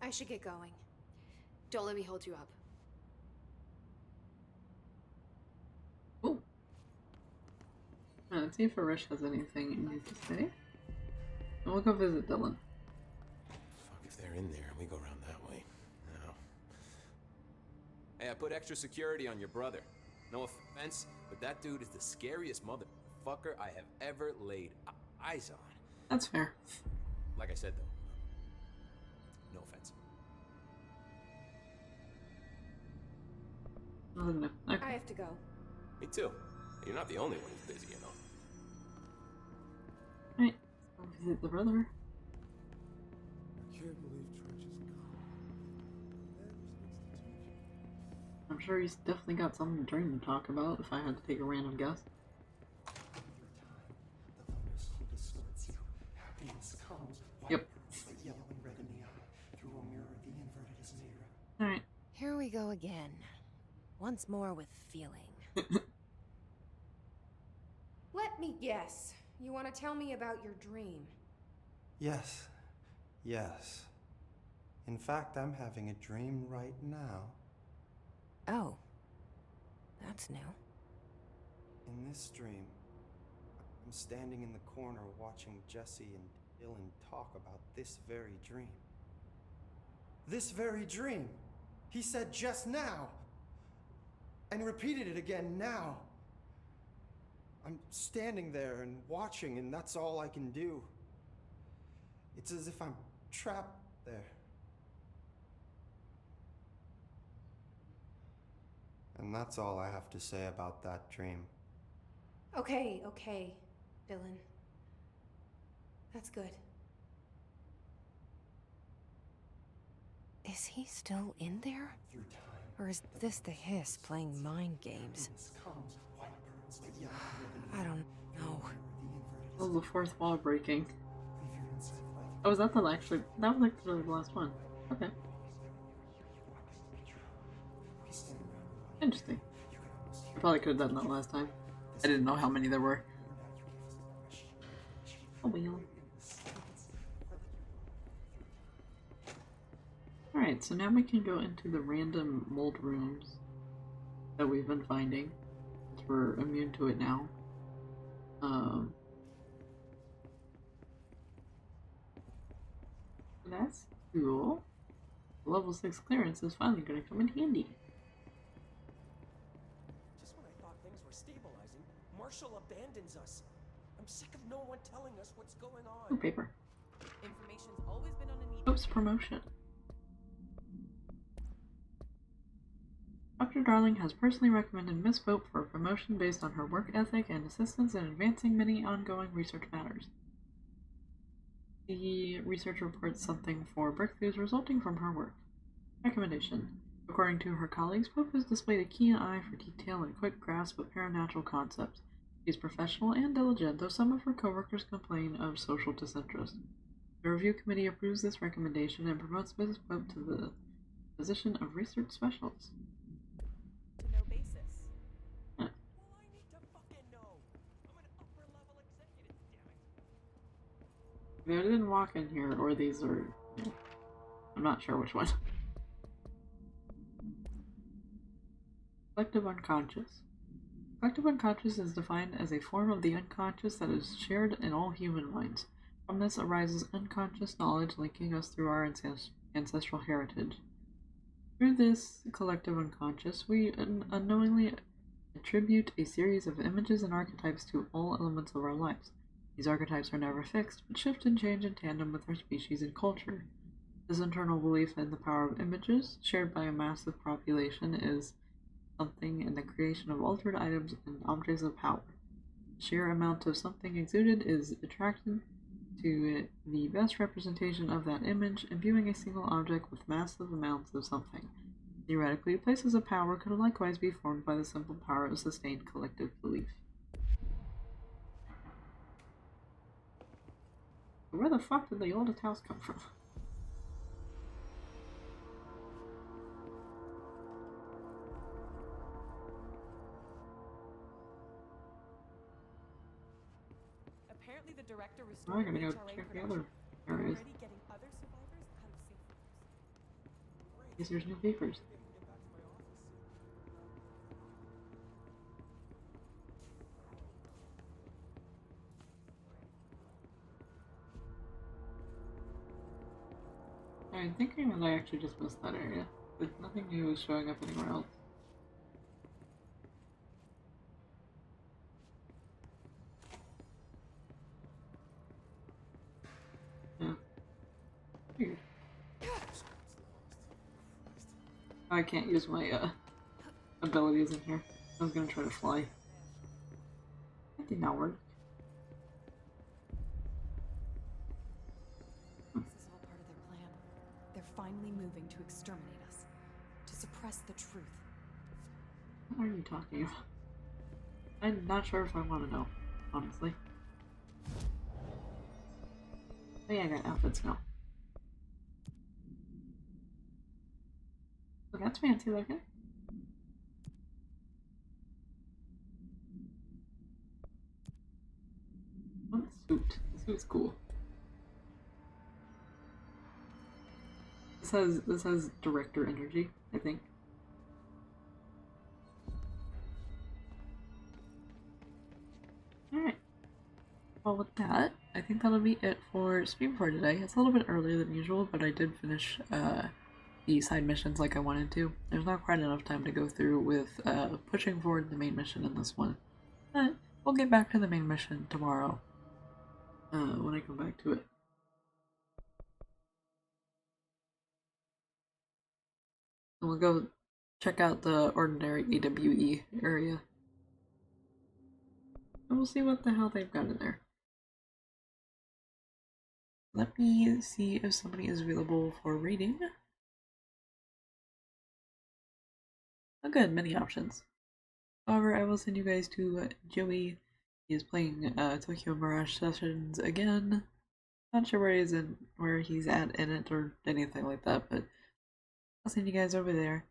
[SPEAKER 2] I should get going.
[SPEAKER 11] Don't let me hold you up.
[SPEAKER 1] Oh. Let's see if Arish has anything you need to say. And we'll go visit Dylan.
[SPEAKER 12] Fuck if they're in there and we go around that way. No. Hey, I put extra security on your brother. No offense, but that dude is the scariest motherfucker I have ever laid eyes on.
[SPEAKER 1] That's fair.
[SPEAKER 12] Like I said, though. No offense.
[SPEAKER 1] No. Okay.
[SPEAKER 2] I have to go.
[SPEAKER 12] Me too. You're not the only one who's busy, you know.
[SPEAKER 1] Right. Let's go visit the brother.
[SPEAKER 4] I can't believe Trench is gone.
[SPEAKER 1] I'm sure he's definitely got something to dream to talk about if I had to take a random guess. Yep. Alright.
[SPEAKER 2] Here we go again. Once more with feeling. Let me guess. You want to tell me about your dream?
[SPEAKER 13] Yes. Yes. In fact, I'm having a dream right now.
[SPEAKER 2] Oh. That's new.
[SPEAKER 13] In this dream, I'm standing in the corner watching Jesse and Dylan talk about this very dream. This very dream! He said just now! And repeated it again now. I'm standing there and watching, and that's all I can do. It's as if I'm trapped there. And that's all I have to say about that dream.
[SPEAKER 2] Okay, okay, Dylan. That's good. Is he still in there? Or is this the Hiss playing mind games? I don't know.
[SPEAKER 1] Oh, the fourth wall breaking. Oh, was that the actually? That was like the last one. Okay. Interesting. I probably could have done that last time. I didn't know how many there were. Oh well. Alright, so now we can go into the random mold rooms that we've been finding. Since we're immune to it now. That's cool. Level 6 clearance is finally going to come in handy.
[SPEAKER 14] Just when I thought things were stabilizing, Marshall abandons us. I'm sick of no one telling us what's going on.
[SPEAKER 1] Ooh, paper.
[SPEAKER 15] Information's always been on a need.
[SPEAKER 1] Oops, promotion. Dr. Darling has personally recommended Miss Pope for a promotion based on her work ethic and assistance in advancing many ongoing research matters. The research reports something for breakthroughs resulting from her work. Recommendation. According to her colleagues, Pope has displayed a keen eye for detail and quick grasp of paranatural concepts. She is professional and diligent, though some of her coworkers complain of social disinterest. The review committee approves this recommendation and promotes Mrs. Pope to the position of research specialist.
[SPEAKER 15] To no basis.
[SPEAKER 1] Huh.
[SPEAKER 14] Well, I need to fucking know. I'm an upper level executive, damn it.
[SPEAKER 1] They didn't walk in here, or these are... Yeah. I'm not sure which one. Collective unconscious. Collective unconscious is defined as a form of the unconscious that is shared in all human minds. From this arises unconscious knowledge linking us through our ancestral heritage. Through this collective unconscious, we unknowingly attribute a series of images and archetypes to all elements of our lives. These archetypes are never fixed, but shift and change in tandem with our species and culture. This internal belief in the power of images, shared by a massive population, is something in the creation of altered items and objects of power. The sheer amount of something exuded is attracted to the best representation of that image, imbuing a single object with massive amounts of something. Theoretically, places of power could likewise be formed by the simple power of sustained collective belief. Where the fuck did the oldest house come from?
[SPEAKER 15] Apparently the director
[SPEAKER 1] I'm
[SPEAKER 15] restored
[SPEAKER 1] gonna go
[SPEAKER 15] HRA
[SPEAKER 1] check the
[SPEAKER 15] production.
[SPEAKER 1] other areas.
[SPEAKER 15] Already getting other survivors out of safe rooms.
[SPEAKER 1] Guess there's no papers. I'm thinking that I actually just missed that area. But nothing new is showing up anywhere else. Yeah. Weird. I can't use my abilities in here. I was gonna try to fly. That did not work.
[SPEAKER 15] This is all part of their plan. They're finally moving to exterminate us. To suppress the truth.
[SPEAKER 1] What are you talking about? I'm not sure if I want to know, honestly. Oh yeah, I got outfits now. Well, that's fancy looking. Oh, the suit. The suit's cool. This has director energy, I think. Alright. Well, with that, I think that'll be it for stream for today. It's a little bit earlier than usual, but I did finish the side missions like I wanted to. There's not quite enough time to go through with pushing forward the main mission in this one. But we'll get back to the main mission tomorrow when I come back to it. And we'll go check out the ordinary AWE area. And we'll see what the hell they've got in there. Let me see if somebody is available for reading. Oh good, many options. However, I will send you guys to Joey. He is playing Tokyo Mirage Sessions again. Not sure where he's at in it or anything like that, but I'll send you guys over there.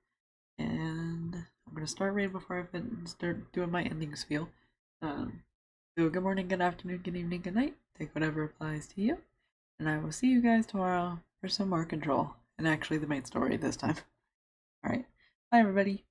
[SPEAKER 1] And I'm gonna start raid before I start doing my ending spiel. So good morning, good afternoon, good evening, good night. Take whatever applies to you. And I will see you guys tomorrow for some more Control. And actually the main story this time. Alright, bye everybody.